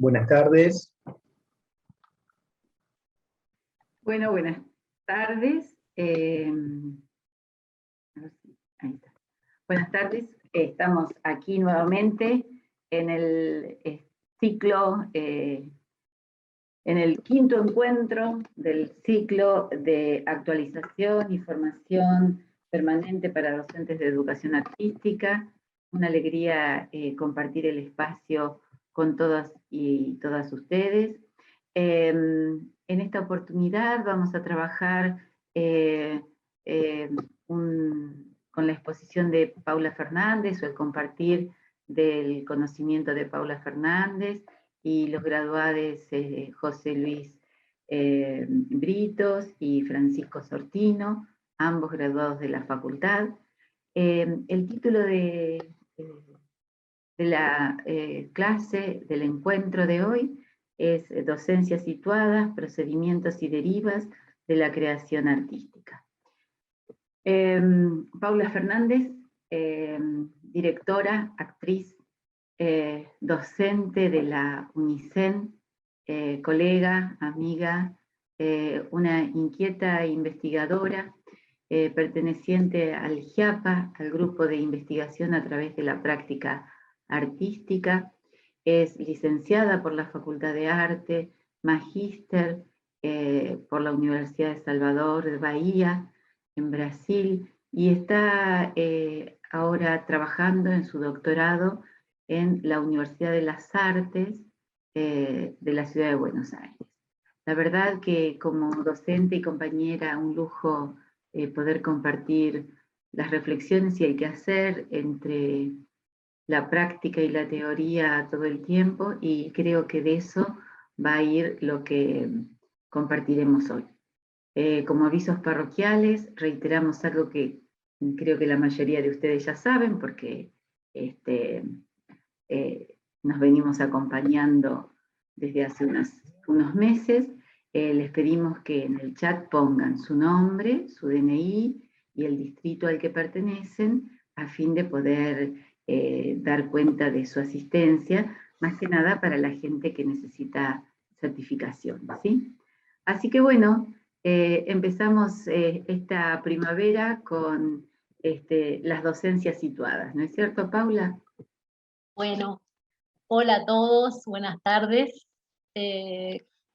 Buenas tardes. Bueno, buenas tardes. A ver si- ahí está. Buenas tardes. Estamos aquí nuevamente en el ciclo, en el quinto encuentro del ciclo de actualización y formación permanente para docentes de educación artística. Una alegría compartir el espacio con todas y todas ustedes. En esta oportunidad vamos a trabajar con la exposición de Paula Fernández, o el compartir del conocimiento de Paula Fernández, y los graduados José Luis Britos y Francisco Sortino, ambos graduados de la facultad. El título de la clase, del encuentro de hoy, es Docencias situadas, procedimientos y derivas de la creación artística. Paula Fernández, directora, actriz, docente de la UNICEN, colega, amiga, una inquieta investigadora, perteneciente al GIAPA, al Grupo de Investigación a través de la Práctica Artística. Es licenciada por la Facultad de Arte, magíster por la Universidad de Salvador de Bahía, en Brasil, y está ahora trabajando en su doctorado en la Universidad de las Artes de la Ciudad de Buenos Aires. La verdad que como docente y compañera, un lujo poder compartir las reflexiones y el quehacer entre la práctica y la teoría todo el tiempo, y creo que de eso va a ir lo que compartiremos hoy. Como avisos parroquiales, reiteramos algo que creo que la mayoría de ustedes ya saben, porque nos venimos acompañando desde hace unos meses. Les pedimos que en el chat pongan su nombre, su DNI y el distrito al que pertenecen, a fin de poder dar cuenta de su asistencia, más que nada para la gente que necesita certificación, ¿sí? Así que bueno, empezamos esta primavera con las docencias situadas, ¿no es cierto, Paula? Bueno, hola a todos, buenas tardes.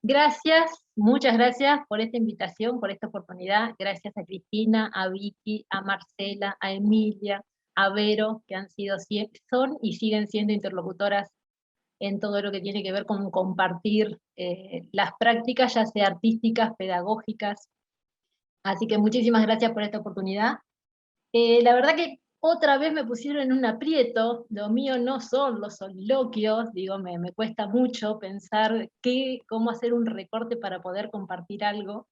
Gracias, muchas gracias por esta invitación, por esta oportunidad. Gracias a Cristina, a Vicky, a Marcela, a Emilia, a Vero, que han sido, son y siguen siendo interlocutoras en todo lo que tiene que ver con compartir las prácticas, ya sea artísticas, pedagógicas. Así que muchísimas gracias por esta oportunidad. La verdad que otra vez me pusieron en un aprieto. Lo mío no son los soliloquios, digo, me cuesta mucho pensar cómo hacer un recorte para poder compartir algo,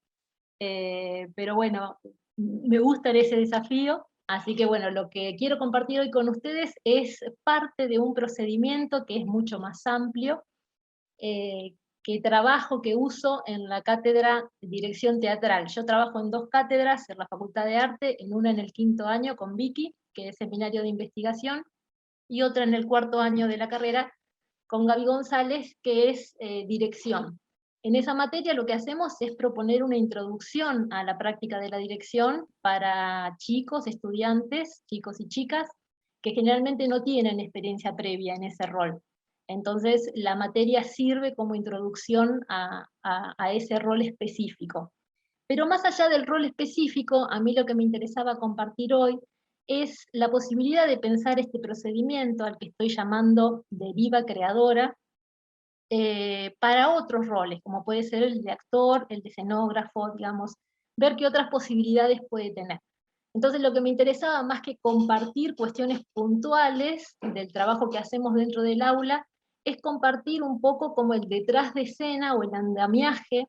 pero bueno, me gusta ese desafío, así que bueno, lo que quiero compartir hoy con ustedes es parte de un procedimiento que es mucho más amplio, que trabajo, que uso en la cátedra de dirección teatral. Yo trabajo en dos cátedras en la Facultad de Arte, en una en el quinto año con Vicky, que es seminario de investigación, y otra en el cuarto año de la carrera con Gaby González, que es dirección. En esa materia lo que hacemos es proponer una introducción a la práctica de la dirección para chicos, estudiantes, chicos y chicas, que generalmente no tienen experiencia previa en ese rol. Entonces, la materia sirve como introducción a ese rol específico. Pero más allá del rol específico, a mí lo que me interesaba compartir hoy es la posibilidad de pensar este procedimiento al que estoy llamando deriva creadora, para otros roles, como puede ser el de actor, el de escenógrafo, digamos, ver qué otras posibilidades puede tener. Entonces lo que me interesaba, más que compartir cuestiones puntuales del trabajo que hacemos dentro del aula, es compartir un poco como el detrás de escena o el andamiaje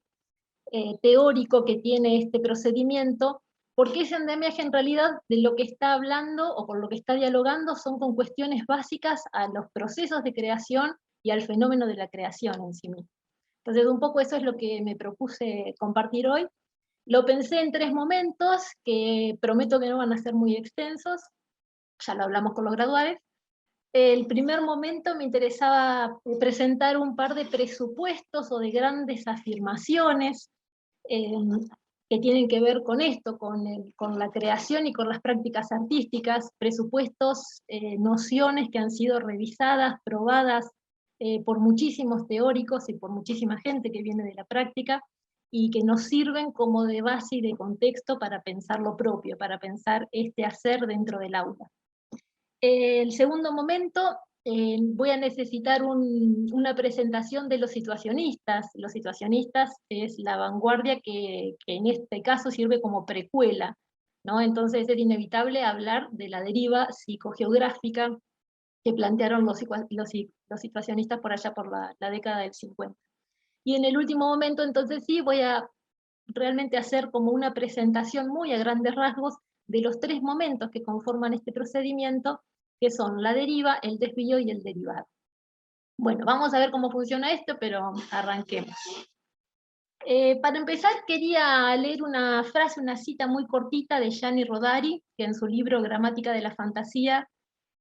teórico que tiene este procedimiento, porque ese andamiaje en realidad de lo que está hablando o con lo que está dialogando son con cuestiones básicas a los procesos de creación y al fenómeno de la creación en sí mismo. Entonces un poco eso es lo que me propuse compartir hoy. Lo pensé en tres momentos que prometo que no van a ser muy extensos, ya lo hablamos con los graduados. el primer momento me interesaba presentar un par de presupuestos o de grandes afirmaciones que tienen que ver con esto, con la creación y con las prácticas artísticas, presupuestos, nociones que han sido revisadas, probadas por muchísimos teóricos y por muchísima gente que viene de la práctica, y que nos sirven como de base y de contexto para pensar lo propio, para pensar este hacer dentro del aula. El segundo momento, voy a necesitar una presentación de los situacionistas. Los situacionistas es la vanguardia que en este caso sirve como precuela, ¿no? Entonces es inevitable hablar de la deriva psicogeográfica que plantearon los situacionistas por allá por la década del 50. Y en el último momento, entonces sí, voy a realmente hacer como una presentación muy a grandes rasgos de los tres momentos que conforman este procedimiento, que son la deriva, el desvío y el derivado. Bueno, vamos a ver cómo funciona esto, pero arranquemos. Para empezar, quería leer una frase, una cita muy cortita de Gianni Rodari, que en su libro Gramática de la Fantasía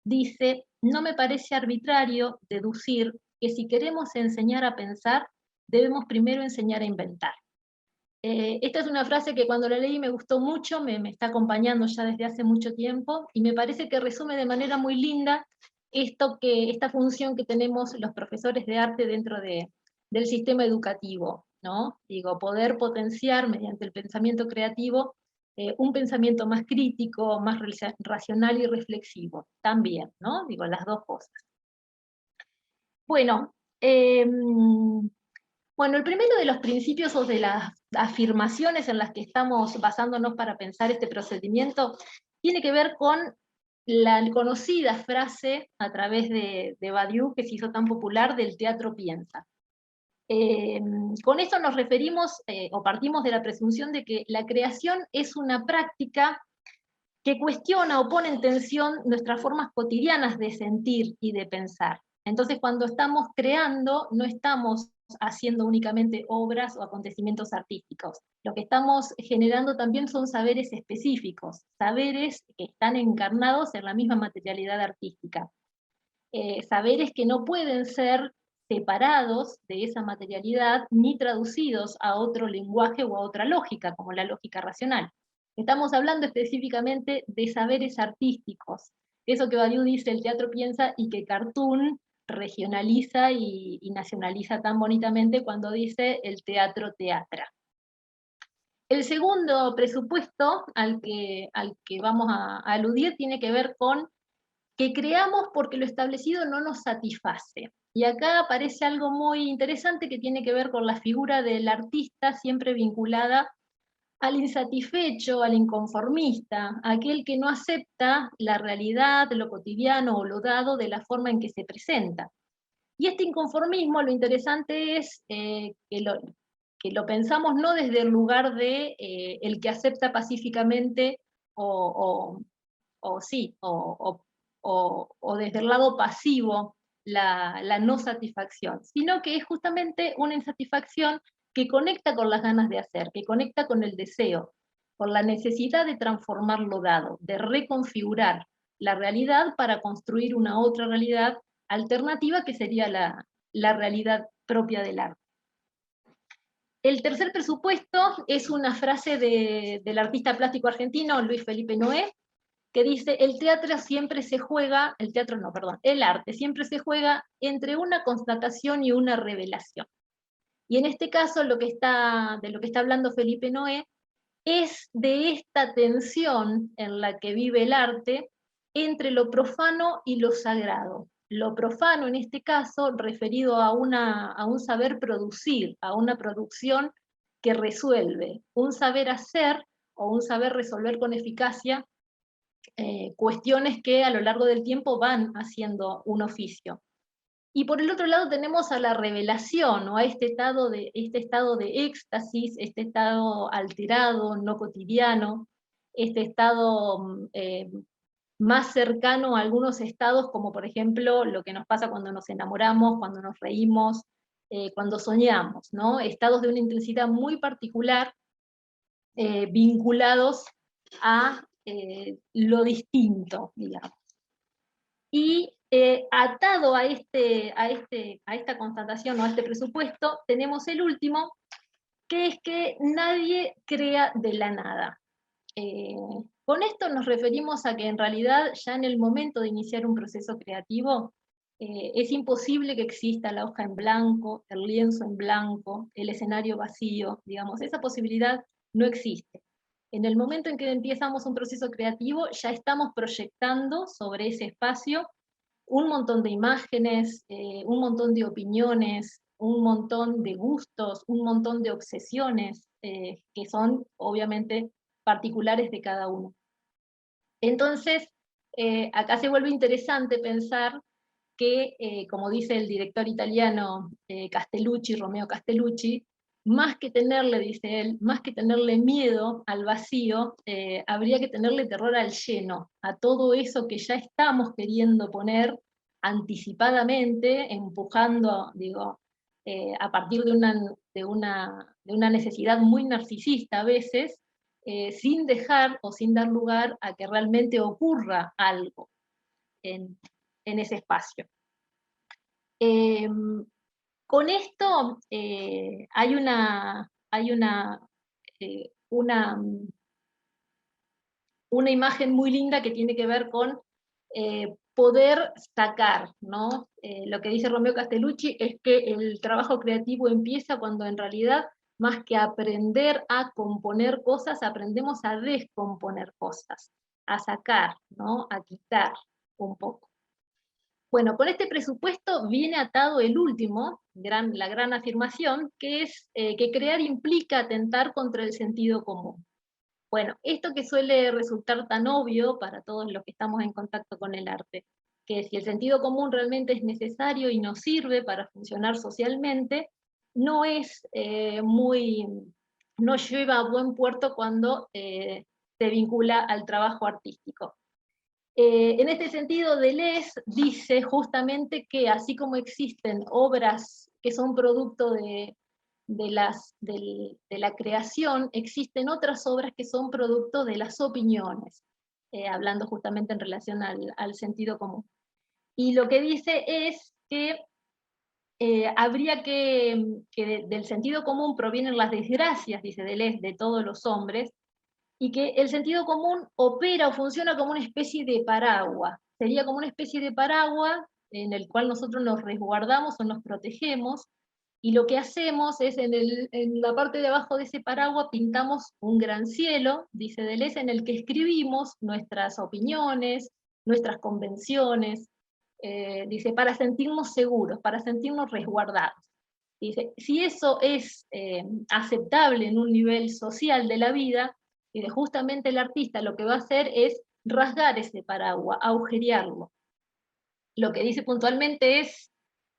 dice: no me parece arbitrario deducir que si queremos enseñar a pensar, debemos primero enseñar a inventar. Esta es una frase que cuando la leí me gustó mucho, me está acompañando ya desde hace mucho tiempo, y me parece que resume de manera muy linda esta función que tenemos los profesores de arte dentro del sistema educativo, ¿no? Digo, poder potenciar mediante el pensamiento creativo un pensamiento más crítico, más racional y reflexivo, también, ¿no? Digo, las dos cosas. Bueno, bueno, el primero de los principios o de las afirmaciones en las que estamos basándonos para pensar este procedimiento tiene que ver con la conocida frase a través de Badiou, que se hizo tan popular, del teatro piensa. Con esto nos referimos o partimos de la presunción de que la creación es una práctica que cuestiona o pone en tensión nuestras formas cotidianas de sentir y de pensar. Entonces, cuando estamos creando, no estamos haciendo únicamente obras o acontecimientos artísticos. Lo que estamos generando también son saberes específicos, saberes que están encarnados en la misma materialidad artística. Saberes que no pueden ser separados de esa materialidad ni traducidos a otro lenguaje o a otra lógica, como la lógica racional. Estamos hablando específicamente de saberes artísticos, eso que Badiou dice, el teatro piensa, y que Cartoon regionaliza y nacionaliza tan bonitamente cuando dice el teatro teatra. El segundo presupuesto al que vamos a aludir tiene que ver con que creamos porque lo establecido no nos satisface. Y acá aparece algo muy interesante que tiene que ver con la figura del artista siempre vinculada al insatisfecho, al inconformista, aquel que no acepta la realidad, lo cotidiano o lo dado de la forma en que se presenta. Y este inconformismo, lo interesante es que lo pensamos no desde el lugar de el que acepta pacíficamente o desde el lado pasivo la no satisfacción, sino que es justamente una insatisfacción que conecta con las ganas de hacer, que conecta con el deseo, con la necesidad de transformar lo dado, de reconfigurar la realidad para construir una otra realidad alternativa que sería la realidad propia del arte. El tercer presupuesto es una frase del artista plástico argentino Luis Felipe Noé, que dice: el teatro siempre se juega, el arte siempre se juega entre una constatación y una revelación. Y en este caso de lo que está hablando Felipe Noé es de esta tensión en la que vive el arte entre lo profano y lo sagrado. Lo profano en este caso referido a un saber producir, a una producción que resuelve, un saber hacer o un saber resolver con eficacia cuestiones que a lo largo del tiempo van haciendo un oficio. Y por el otro lado tenemos a la revelación, ¿no? A este estado de éxtasis, este estado alterado, no cotidiano, este estado más cercano a algunos estados, como por ejemplo lo que nos pasa cuando nos enamoramos, cuando nos reímos, cuando soñamos, ¿no? Estados de una intensidad muy particular, vinculados a lo distinto, digamos. Y Atado a esta constatación o a este presupuesto, tenemos el último, que es que nadie crea de la nada. Con esto nos referimos a que en realidad ya en el momento de iniciar un proceso creativo es imposible que exista la hoja en blanco, el lienzo en blanco, el escenario vacío, digamos, esa posibilidad no existe. En el momento en que empezamos un proceso creativo ya estamos proyectando sobre ese espacio un montón de imágenes, un montón de opiniones, un montón de gustos, un montón de obsesiones, que son obviamente particulares de cada uno. Entonces, acá se vuelve interesante pensar que, como dice el director italiano Castellucci, Romeo Castellucci, más que tenerle, dice él, más que tenerle miedo al vacío, habría que tenerle terror al lleno, a todo eso que ya estamos queriendo poner anticipadamente, empujando, digo, a partir de una necesidad muy narcisista a veces, sin dejar o sin dar lugar a que realmente ocurra algo en ese espacio. Con esto hay una imagen muy linda que tiene que ver con poder sacar, ¿no? Lo que dice Romeo Castellucci es que el trabajo creativo empieza cuando en realidad, más que aprender a componer cosas, aprendemos a descomponer cosas, a sacar, ¿no? A quitar un poco. Bueno, con este presupuesto viene atado el último, la gran afirmación, que es que crear implica atentar contra el sentido común. Bueno, esto que suele resultar tan obvio para todos los que estamos en contacto con el arte, que si el sentido común realmente es necesario y nos sirve para funcionar socialmente, no no lleva a buen puerto cuando se vincula al trabajo artístico. En este sentido, Deleuze dice justamente que así como existen obras que son producto de la creación, existen otras obras que son producto de las opiniones, hablando justamente en relación al sentido común. Y lo que dice es que habría que del sentido común provienen las desgracias, dice Deleuze, de todos los hombres, y que el sentido común opera o funciona como una especie de paraguas. Sería como una especie de paraguas en el cual nosotros nos resguardamos o nos protegemos, y lo que hacemos es en la parte de abajo de ese paraguas pintamos un gran cielo, dice Deleuze, en el que escribimos nuestras opiniones, nuestras convenciones, dice, para sentirnos seguros, para sentirnos resguardados. Dice, si eso es aceptable en un nivel social de la vida, y justamente el artista lo que va a hacer es rasgar ese paraguas, agujerearlo. Lo que dice puntualmente es,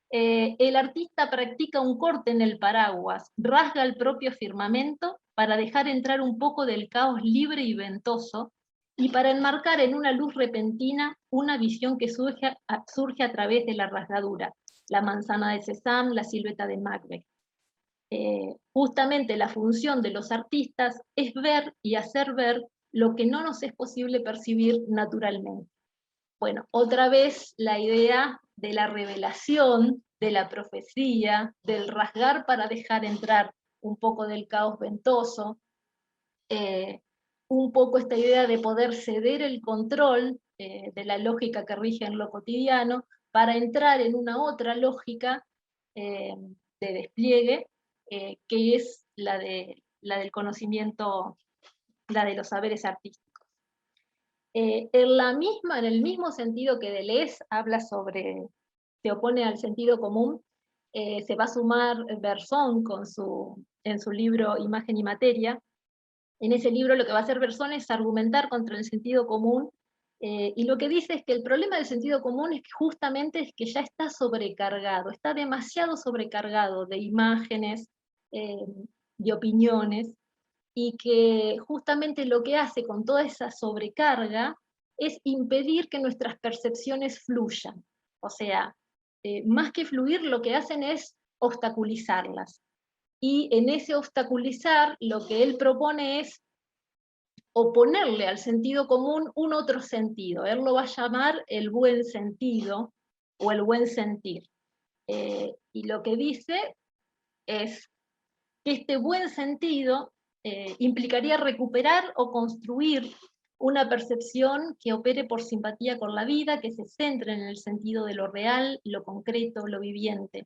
el artista practica un corte en el paraguas, rasga el propio firmamento para dejar entrar un poco del caos libre y ventoso, y para enmarcar en una luz repentina una visión que surge a través de la rasgadura, la manzana de Cézanne, la silueta de Macbeth. Justamente la función de los artistas es ver y hacer ver lo que no nos es posible percibir naturalmente. Bueno, otra vez la idea de la revelación, de la profecía, del rasgar para dejar entrar un poco del caos ventoso, un poco esta idea de poder ceder el control de la lógica que rige en lo cotidiano para entrar en una otra lógica de despliegue, que es la del conocimiento, la de los saberes artísticos. En el mismo sentido que Deleuze habla se opone al sentido común, se va a sumar Berzon en su libro Imagen y Materia. En ese libro lo que va a hacer Berzon es argumentar contra el sentido común, y lo que dice es que el problema del sentido común es que justamente es que ya está sobrecargado, está demasiado sobrecargado de imágenes, de opiniones, y que justamente lo que hace con toda esa sobrecarga es impedir que nuestras percepciones fluyan. O sea, más que fluir, lo que hacen es obstaculizarlas. Y en ese obstaculizar, lo que él propone es oponerle al sentido común un otro sentido. Él lo va a llamar el buen sentido, o el buen sentir. Y lo que dice es que este buen sentido implicaría recuperar o construir una percepción que opere por simpatía con la vida, que se centre en el sentido de lo real, lo concreto, lo viviente.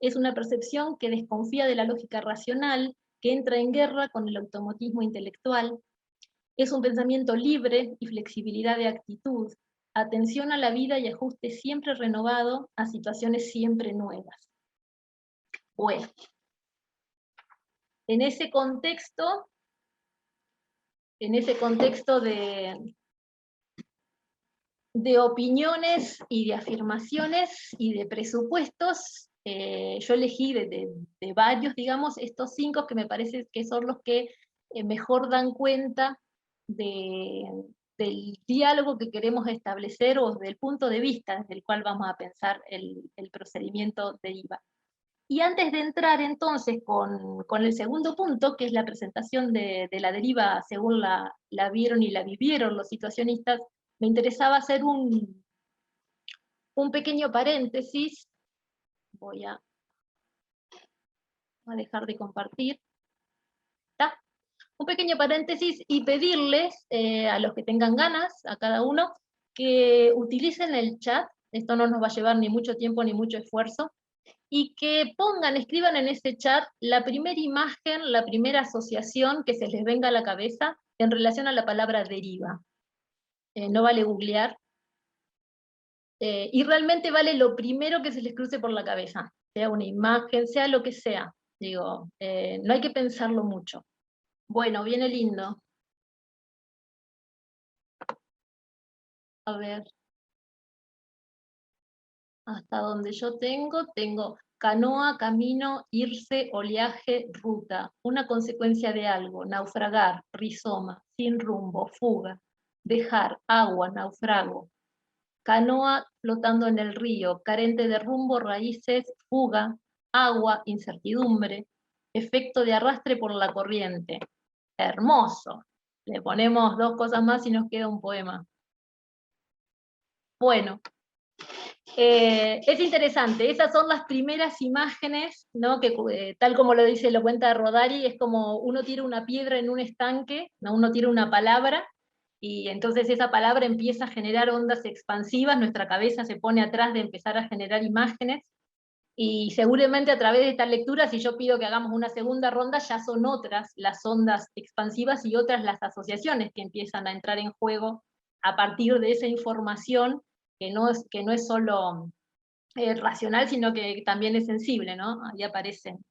Es una percepción que desconfía de la lógica racional, que entra en guerra con el automatismo intelectual. Es un pensamiento libre y flexibilidad de actitud, atención a la vida y ajuste siempre renovado a situaciones siempre nuevas. Bueno, en ese contexto de opiniones y de afirmaciones y de presupuestos, yo elegí de varios, digamos, estos 5 que me parece que son los que mejor dan cuenta del diálogo que queremos establecer o del punto de vista desde el cual vamos a pensar el procedimiento deriva. Y antes de entrar entonces con el segundo punto, que es la presentación de la deriva según la vieron y la vivieron los situacionistas, me interesaba hacer un pequeño paréntesis. Voy a dejar de compartir. ¿Está? Un pequeño paréntesis y pedirles a los que tengan ganas, a cada uno, que utilicen el chat. Esto no nos va a llevar ni mucho tiempo ni mucho esfuerzo. Y que escriban en ese chat la primera imagen, la primera asociación que se les venga a la cabeza en relación a la palabra deriva. No vale googlear. Y realmente vale lo primero que se les cruce por la cabeza, sea una imagen, sea lo que sea. Digo, no hay que pensarlo mucho. Bueno, viene lindo. A ver. Hasta donde yo tengo canoa, camino, irse, oleaje, ruta, una consecuencia de algo, naufragar, rizoma, sin rumbo, fuga, dejar, agua, naufrago, canoa flotando en el río, carente de rumbo, raíces, fuga, agua, incertidumbre, efecto de arrastre por la corriente. Hermoso. Le ponemos 2 cosas más y nos queda un poema. Bueno. Es interesante, esas son las primeras imágenes, ¿no? Que tal como lo dice, lo cuenta Rodari, es como uno tira una piedra en un estanque, ¿no? Uno tira una palabra, y entonces esa palabra empieza a generar ondas expansivas, nuestra cabeza se pone atrás de empezar a generar imágenes, y seguramente a través de esta lectura, si yo pido que hagamos una segunda ronda, ya son otras las ondas expansivas y otras las asociaciones que empiezan a entrar en juego a partir de esa información que no es solo racional, sino que también es sensible, ¿no? Ahí aparecen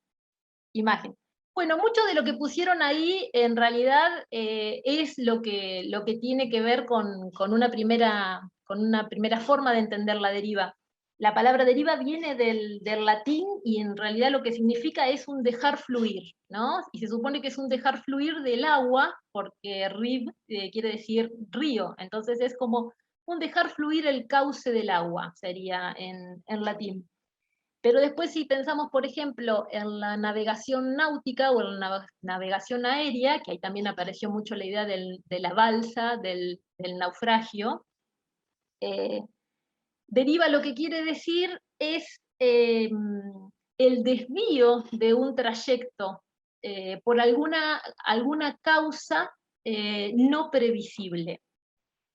imágenes. Bueno, mucho de lo que pusieron ahí, en realidad, es lo que tiene que ver con una primera forma de entender la deriva. La palabra deriva viene del latín, y en realidad lo que significa es un dejar fluir, ¿no? Y se supone que es un dejar fluir del agua, porque rib quiere decir río, entonces es como un dejar fluir el cauce del agua, sería en latín. Pero después si pensamos, por ejemplo, en la navegación náutica o en la navegación aérea, que ahí también apareció mucho la idea de la balsa, del naufragio, deriva lo que quiere decir es el desvío de un trayecto por alguna causa no previsible.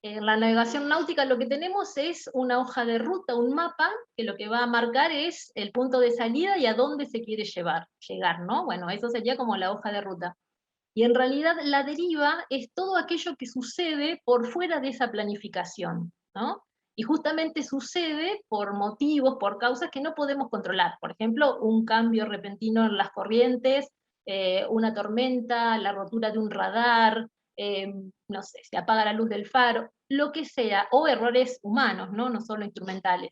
En la navegación náutica lo que tenemos es una hoja de ruta, un mapa, que lo que va a marcar es el punto de salida y a dónde se quiere llegar, ¿no? Bueno, eso sería como la hoja de ruta. Y en realidad la deriva es todo aquello que sucede por fuera de esa planificación, ¿no? Y justamente sucede por motivos, por causas que no podemos controlar. Por ejemplo, un cambio repentino en las corrientes, una tormenta, la rotura de un radar, no sé, se apaga la luz del faro, lo que sea, o errores humanos, ¿no? No solo instrumentales.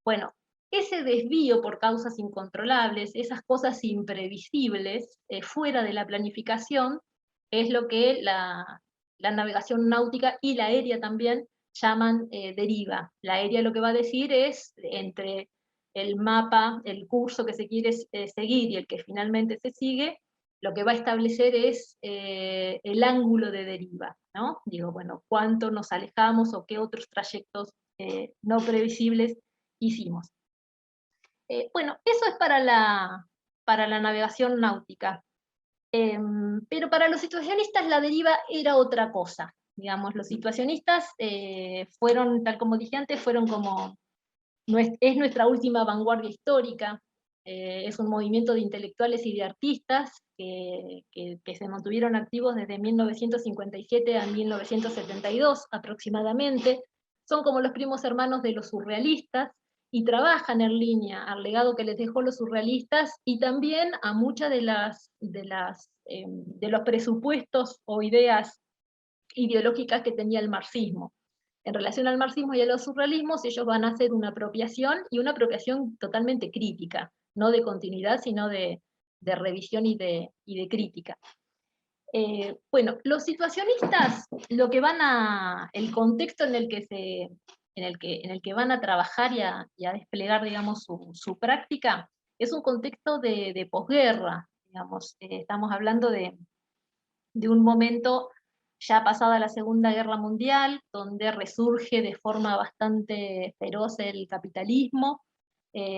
Bueno, ese desvío por causas incontrolables, esas cosas imprevisibles, fuera de la planificación, es lo que la navegación náutica y la aérea también llaman deriva. La aérea lo que va a decir es, entre el mapa, el curso que se quiere seguir y el que finalmente se sigue, lo que va a establecer es el ángulo de deriva, ¿no? Digo, bueno, cuánto nos alejamos o qué otros trayectos no previsibles hicimos. Bueno, eso es para la navegación náutica. Pero para los situacionistas la deriva era otra cosa. Digamos, los situacionistas fueron, tal como dije antes, fueron como, es nuestra última vanguardia histórica, es un movimiento de intelectuales y de artistas que se mantuvieron activos desde 1957 a 1972 aproximadamente, son como los primos hermanos de los surrealistas, y trabajan en línea al legado que les dejó los surrealistas, y también a muchas de los presupuestos o ideas ideológicas que tenía el marxismo. En relación al marxismo y a los surrealismos, ellos van a hacer una apropiación, y una apropiación totalmente crítica, no de continuidad, sino de revisión y de crítica. Bueno, los situacionistas, el contexto en el que van a trabajar y a desplegar, digamos, su práctica, es un contexto de posguerra, digamos. Estamos hablando de un momento ya pasada la Segunda Guerra Mundial, donde resurge de forma bastante feroz el capitalismo,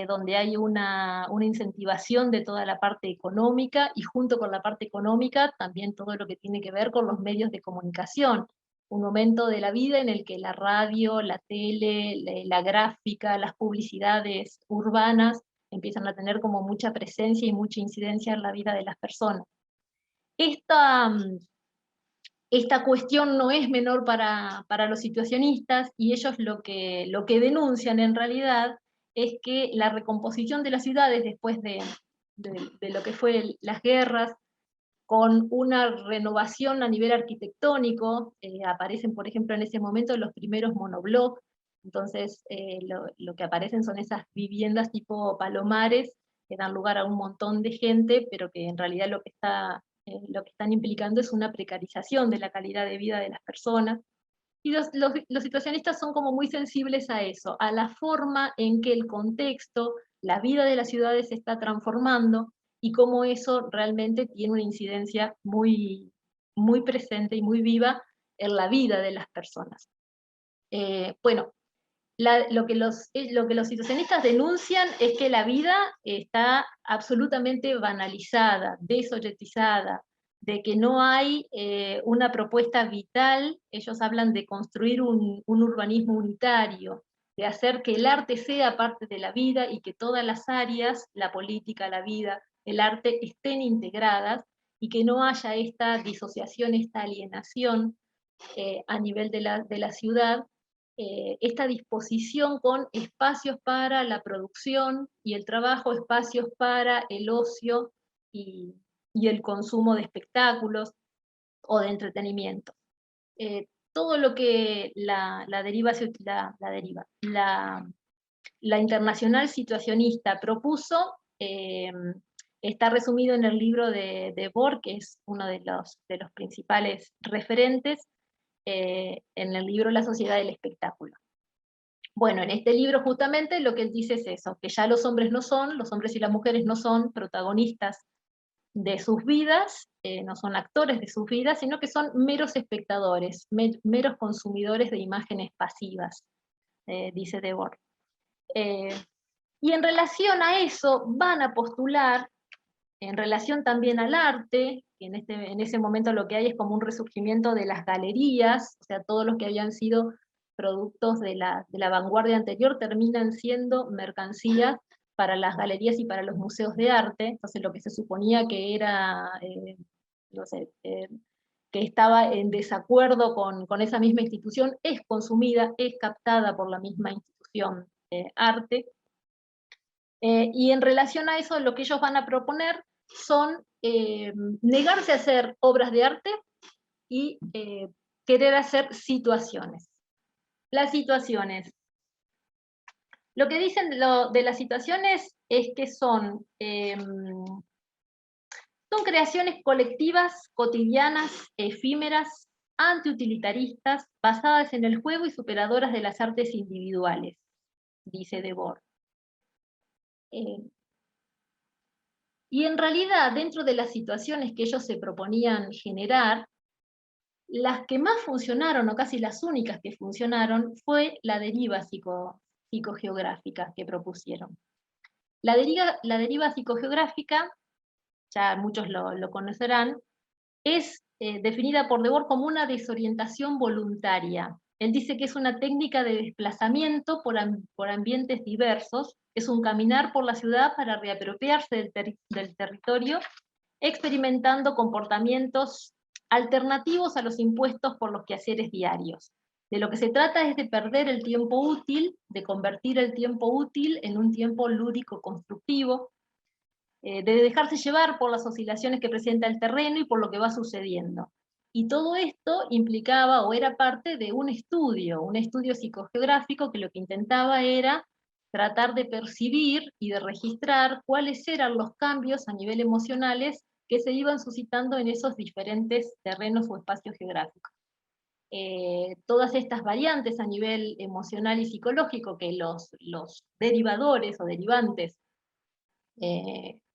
donde hay una incentivación de toda la parte económica, y junto con la parte económica también todo lo que tiene que ver con los medios de comunicación. Un momento de la vida en el que la radio, la tele, la gráfica, las publicidades urbanas empiezan a tener como mucha presencia y mucha incidencia en la vida de las personas. Esta cuestión no es menor para los situacionistas, y ellos lo que denuncian en realidad es que la recomposición de las ciudades después de lo que fue las guerras, con una renovación a nivel arquitectónico, aparecen, por ejemplo, en ese momento los primeros monoblocks. Entonces lo que aparecen son esas viviendas tipo palomares, que dan lugar a un montón de gente, pero que en realidad lo que están implicando es una precarización de la calidad de vida de las personas. Y los situacionistas son como muy sensibles a eso, a la forma en que el contexto, la vida de las ciudades se está transformando, y cómo eso realmente tiene una incidencia muy, muy presente y muy viva en la vida de las personas. Bueno, lo que los situacionistas denuncian es que la vida está absolutamente banalizada, desoyetizada, de que no hay una propuesta vital. Ellos hablan de construir un urbanismo unitario, de hacer que el arte sea parte de la vida, y que todas las áreas, la política, la vida, el arte, estén integradas, y que no haya esta disociación, esta alienación a nivel de la ciudad, esta disposición con espacios para la producción y el trabajo, espacios para el ocio y el consumo de espectáculos o de entretenimiento. Todo lo que la internacional situacionista propuso está resumido en el libro de Debord, que es uno de los principales referentes, en el libro La sociedad del espectáculo. Bueno, en este libro justamente lo que él dice es eso, que ya los hombres y las mujeres no son protagonistas de sus vidas, no son actores de sus vidas, sino que son meros espectadores, meros consumidores de imágenes pasivas, dice Debord. Y en relación a eso van a postular, en relación también al arte, que en ese momento lo que hay es como un resurgimiento de las galerías, o sea, todos los que habían sido productos de la vanguardia anterior terminan siendo mercancías para las galerías y para los museos de arte. Entonces lo que se suponía que era, que estaba en desacuerdo con esa misma institución, es consumida, es captada por la misma institución arte. Y en relación a eso, lo que ellos van a proponer son negarse a hacer obras de arte y querer hacer situaciones. Las situaciones. Lo que dicen de las situaciones es que son creaciones colectivas, cotidianas, efímeras, antiutilitaristas, basadas en el juego y superadoras de las artes individuales, dice Debord. Y en realidad, dentro de las situaciones que ellos se proponían generar, las que más funcionaron, o casi las únicas que funcionaron, fue la deriva psicogeográfica que propusieron. La deriva psicogeográfica, ya muchos lo conocerán, es definida por Debord como una desorientación voluntaria. Él dice que es una técnica de desplazamiento por ambientes diversos, es un caminar por la ciudad para reapropiarse del territorio, experimentando comportamientos alternativos a los impuestos por los quehaceres diarios. De lo que se trata es de perder el tiempo útil, de convertir el tiempo útil en un tiempo lúdico constructivo, de dejarse llevar por las oscilaciones que presenta el terreno y por lo que va sucediendo. Y todo esto implicaba o era parte de un estudio psicogeográfico que lo que intentaba era tratar de percibir y de registrar cuáles eran los cambios a nivel emocionales que se iban suscitando en esos diferentes terrenos o espacios geográficos. Todas estas variantes a nivel emocional y psicológico que los derivadores o derivantes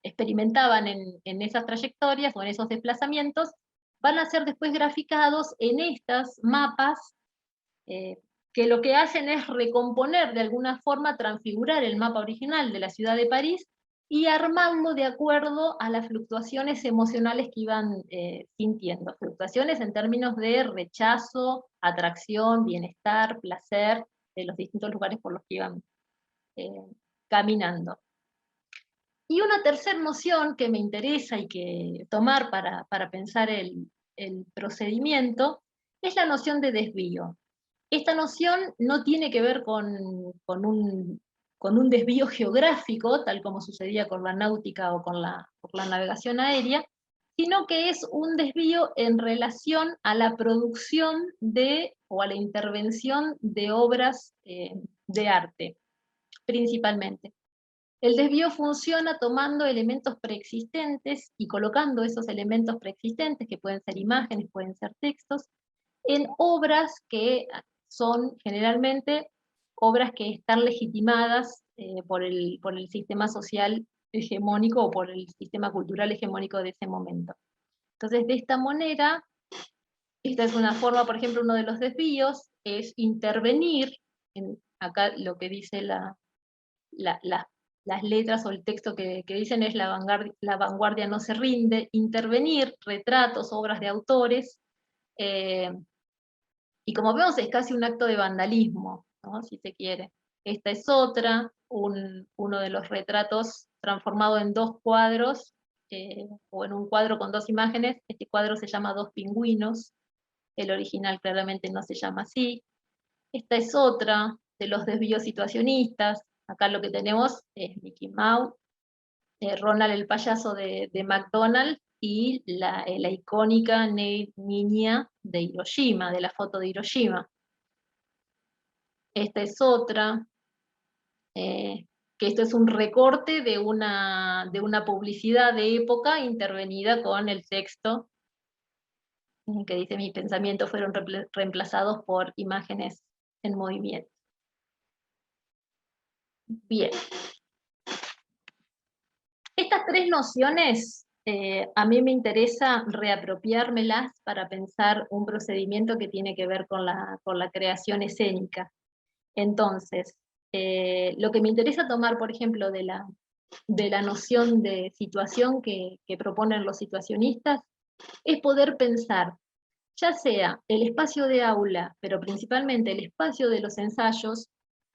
experimentaban en esas trayectorias o en esos desplazamientos, van a ser después graficados en estas mapas que lo que hacen es recomponer de alguna forma, transfigurar el mapa original de la ciudad de París y armarlo de acuerdo a las fluctuaciones emocionales que iban sintiendo. Fluctuaciones en términos de rechazo, atracción, bienestar, placer, de los distintos lugares por los que iban caminando. Y una tercera noción que me interesa y que tomar para pensar el procedimiento es la noción de desvío. Esta noción no tiene que ver con un desvío geográfico, tal como sucedía con la náutica o con la navegación aérea, sino que es un desvío en relación a la producción o a la intervención de obras de arte, principalmente. El desvío funciona tomando elementos preexistentes y colocando esos elementos preexistentes, que pueden ser imágenes, pueden ser textos, en obras que son generalmente obras que están legitimadas por el sistema social hegemónico o por el sistema cultural hegemónico de ese momento. Entonces, de esta manera, esta es una forma, por ejemplo, uno de los desvíos es intervenir, acá lo que dice las letras o el texto que dicen es la vanguardia no se rinde, intervenir retratos, obras de autores, y como vemos es casi un acto de vandalismo, ¿no? Si se quiere. Esta es otra, uno de los retratos transformado en dos cuadros, o en un cuadro con dos imágenes. Este cuadro se llama Dos pingüinos, el original claramente no se llama así. Esta es otra de los desvíos situacionistas. Acá lo que tenemos es Mickey Mouse, Ronald el payaso de McDonald's, y la icónica niña de Hiroshima, de la foto de Hiroshima. Esta es otra, que esto es un recorte de una publicidad de época intervenida con el texto que dice: mis pensamientos fueron reemplazados por imágenes en movimiento. Bien. Estas tres nociones a mí me interesa reapropiármelas para pensar un procedimiento que tiene que ver con la creación escénica. Entonces, lo que me interesa tomar, por ejemplo, de la noción de situación que proponen los situacionistas, es poder pensar, ya sea el espacio de aula, pero principalmente el espacio de los ensayos,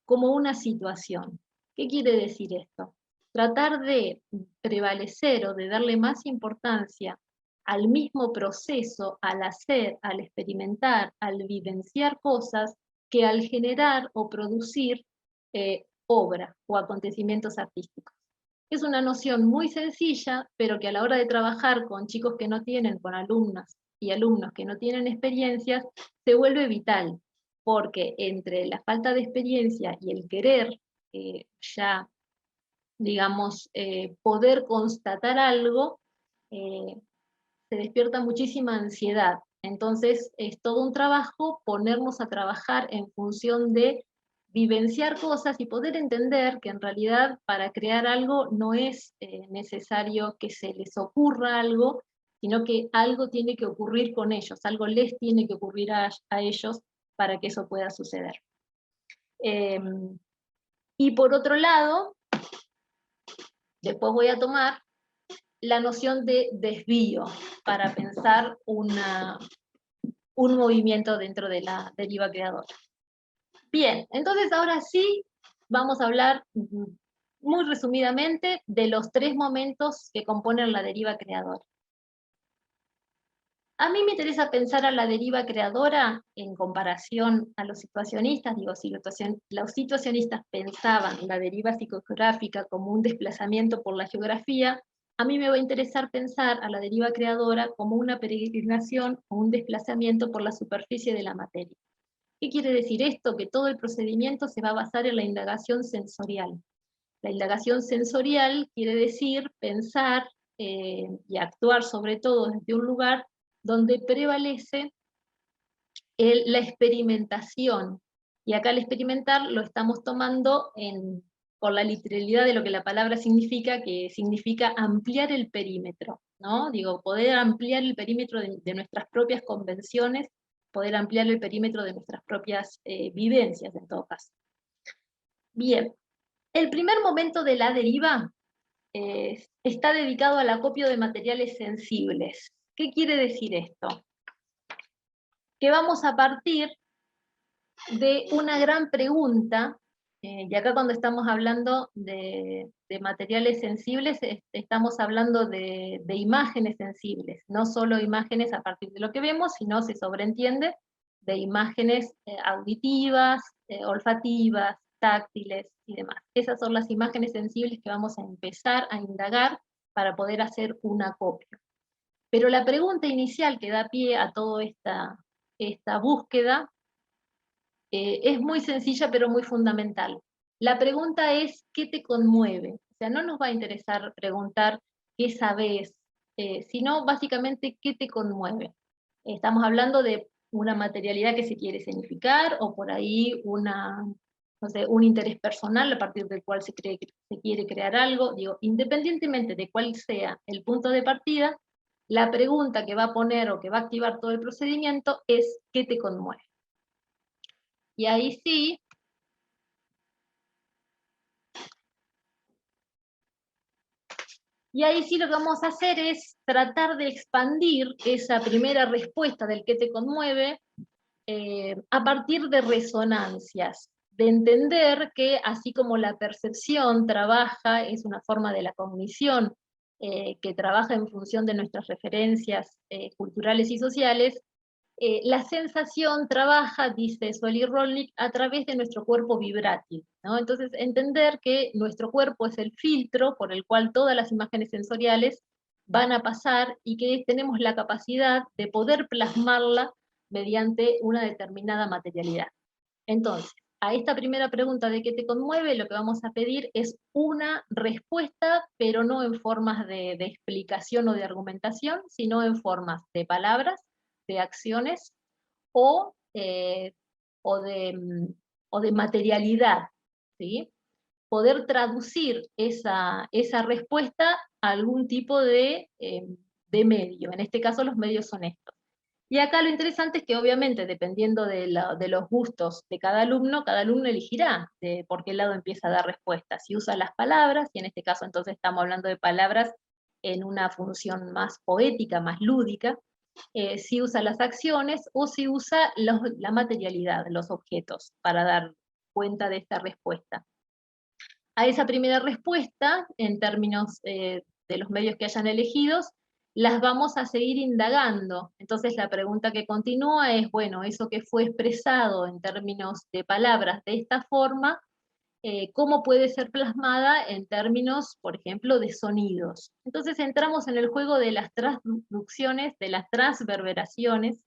como una situación. ¿Qué quiere decir esto? Tratar de prevalecer o de darle más importancia al mismo proceso, al hacer, al experimentar, al vivenciar cosas, que al generar o producir obra o acontecimientos artísticos. Es una noción muy sencilla, pero que a la hora de trabajar con chicos que no tienen, con alumnas y alumnos que no tienen experiencias, se vuelve vital, porque entre la falta de experiencia y el querer ya, digamos, poder constatar algo, se despierta muchísima ansiedad. Entonces es todo un trabajo ponernos a trabajar en función de vivenciar cosas y poder entender que en realidad para crear algo no es necesario que se les ocurra algo, sino que algo tiene que ocurrir con ellos, algo les tiene que ocurrir a ellos para que eso pueda suceder. Y por otro lado, después voy a tomar la noción de desvío para pensar un movimiento dentro de la deriva creadora. Bien, entonces ahora sí vamos a hablar muy resumidamente de los 3 momentos que componen la deriva creadora. A mí me interesa pensar a la deriva creadora en comparación a los situacionistas. Digo, si los situacionistas pensaban la deriva psicogeográfica como un desplazamiento por la geografía, a mí me va a interesar pensar a la deriva creadora como una peregrinación o un desplazamiento por la superficie de la materia. ¿Qué quiere decir esto? Que todo el procedimiento se va a basar en la indagación sensorial. La indagación sensorial quiere decir pensar y actuar sobre todo desde un lugar donde prevalece la experimentación. Y acá el experimentar lo estamos tomando por la literalidad de lo que la palabra significa, que significa ampliar el perímetro, ¿no? Digo, poder ampliar el perímetro de nuestras propias convenciones, poder ampliar el perímetro de nuestras propias vivencias, en todo caso. Bien, el primer momento de la deriva está dedicado al acopio de materiales sensibles. ¿Qué quiere decir esto? Que vamos a partir de una gran pregunta, y acá cuando estamos hablando de materiales sensibles, estamos hablando de imágenes sensibles, no solo imágenes a partir de lo que vemos, sino se sobreentiende de imágenes auditivas, olfativas, táctiles y demás. Esas son las imágenes sensibles que vamos a empezar a indagar para poder hacer un acopio. Pero la pregunta inicial que da pie a toda esta búsqueda es muy sencilla pero muy fundamental. La pregunta es, ¿qué te conmueve? O sea, no nos va a interesar preguntar qué sabes, sino básicamente qué te conmueve. Estamos hablando de una materialidad que se quiere significar, o por ahí no sé, un interés personal a partir del cual se quiere crear algo. Digo, independientemente de cuál sea el punto de partida, la pregunta que va a poner o que va a activar todo el procedimiento es ¿qué te conmueve? Y ahí sí, lo que vamos a hacer es tratar de expandir esa primera respuesta del que te conmueve a partir de resonancias, de entender que así como la percepción trabaja, es una forma de la cognición que trabaja en función de nuestras referencias culturales y sociales, la sensación trabaja, dice Solly Rolnick, a través de nuestro cuerpo vibrátil, ¿no? Entonces, entender que nuestro cuerpo es el filtro por el cual todas las imágenes sensoriales van a pasar y que tenemos la capacidad de poder plasmarla mediante una determinada materialidad. Entonces, a esta primera pregunta de qué te conmueve, lo que vamos a pedir es una respuesta, pero no en formas de explicación o de argumentación, sino en formas de palabras, de acciones o, o, de materialidad, ¿sí? Poder traducir esa respuesta a algún tipo de medio, en este caso los medios son estos. Y acá lo interesante es que obviamente dependiendo de los gustos de cada alumno elegirá por qué lado empieza a dar respuesta. Si usa las palabras, y en este caso entonces estamos hablando de palabras en una función más poética, más lúdica, si usa las acciones o si usa la materialidad, los objetos, para dar cuenta de esta respuesta. A esa primera respuesta, en términos de los medios que hayan elegidos, las vamos a seguir indagando. Entonces la pregunta que continúa es, bueno, eso que fue expresado en términos de palabras de esta forma, ¿cómo puede ser plasmada en términos, por ejemplo, de sonidos? Entonces entramos en el juego de las transducciones, de las transverberaciones,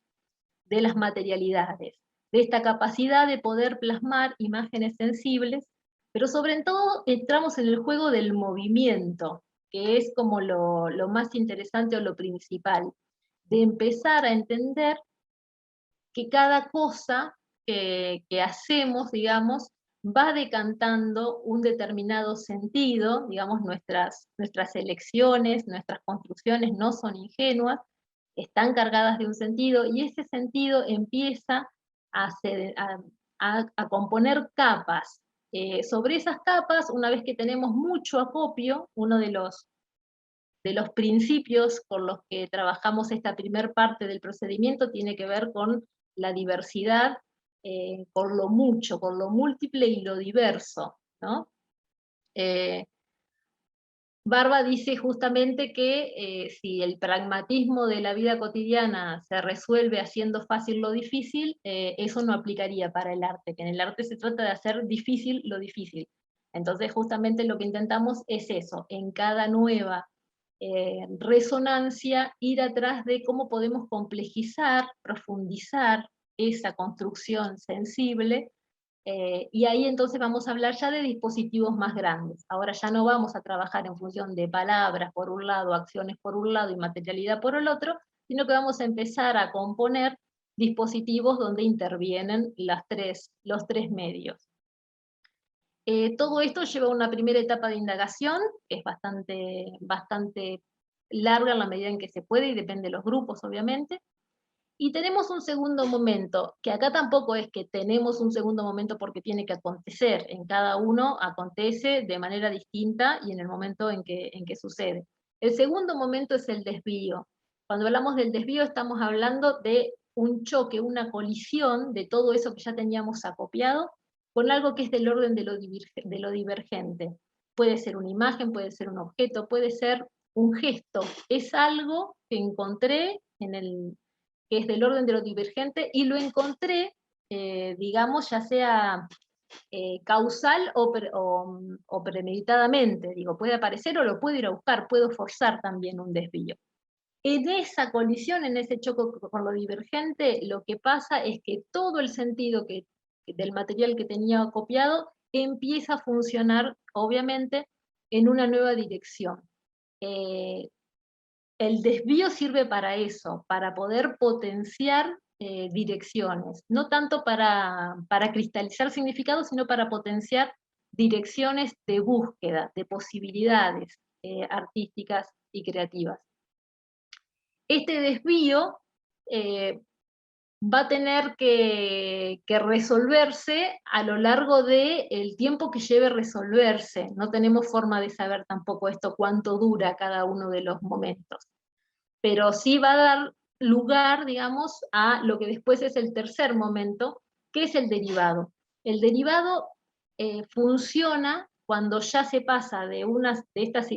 de las materialidades, de esta capacidad de poder plasmar imágenes sensibles, pero sobre todo entramos en el juego del movimiento, que es como lo más interesante o lo principal, de empezar a entender que cada cosa que hacemos, digamos, va decantando un determinado sentido, digamos, nuestras elecciones, nuestras construcciones no son ingenuas, están cargadas de un sentido, y ese sentido empieza a componer capas Sobre esas capas, una vez que tenemos mucho acopio, uno de los principios con los que trabajamos esta primer parte del procedimiento tiene que ver con la diversidad, con lo mucho, con lo múltiple y lo diverso, ¿no? Barba dice justamente que si el pragmatismo de la vida cotidiana se resuelve haciendo fácil lo difícil, eso no aplicaría para el arte, que en el arte se trata de hacer difícil lo difícil. Entonces justamente lo que intentamos es eso, en cada nueva resonancia, ir atrás de cómo podemos complejizar, profundizar esa construcción sensible, y ahí entonces vamos a hablar ya de dispositivos más grandes. Ahora ya no vamos a trabajar en función de palabras por un lado, acciones por un lado y materialidad por el otro, sino que vamos a empezar a componer dispositivos donde intervienen los tres medios. Todo esto lleva a una primera etapa de indagación, que es bastante larga en la medida en que se puede y depende de los grupos, obviamente. Y tenemos un segundo momento, que acá tampoco es que tenemos un segundo momento porque tiene que acontecer, en cada uno acontece de manera distinta y en el momento en que sucede. El segundo momento es el desvío. Cuando hablamos del desvío estamos hablando de un choque, una colisión de todo eso que ya teníamos acopiado con algo que es del orden de lo divergente. Puede ser una imagen, puede ser un objeto, puede ser un gesto. Es algo que encontré que es del orden de lo divergente, y lo encontré, digamos, ya sea causal o premeditadamente, digo, puede aparecer o lo puedo ir a buscar, puedo forzar también un desvío. En esa colisión, en ese choque con lo divergente, lo que pasa es que todo el sentido del material que tenía copiado empieza a funcionar, obviamente, en una nueva dirección. El desvío sirve para eso, para poder potenciar direcciones, no tanto para cristalizar significados, sino para potenciar direcciones de búsqueda, de posibilidades artísticas y creativas. Este desvío va a tener que resolverse a lo largo del tiempo que lleve resolverse. No tenemos forma de saber tampoco esto cuánto dura cada uno de los momentos. Pero sí va a dar lugar, digamos, a lo que después es el tercer momento, que es el derivado. El derivado funciona cuando ya se pasa de estas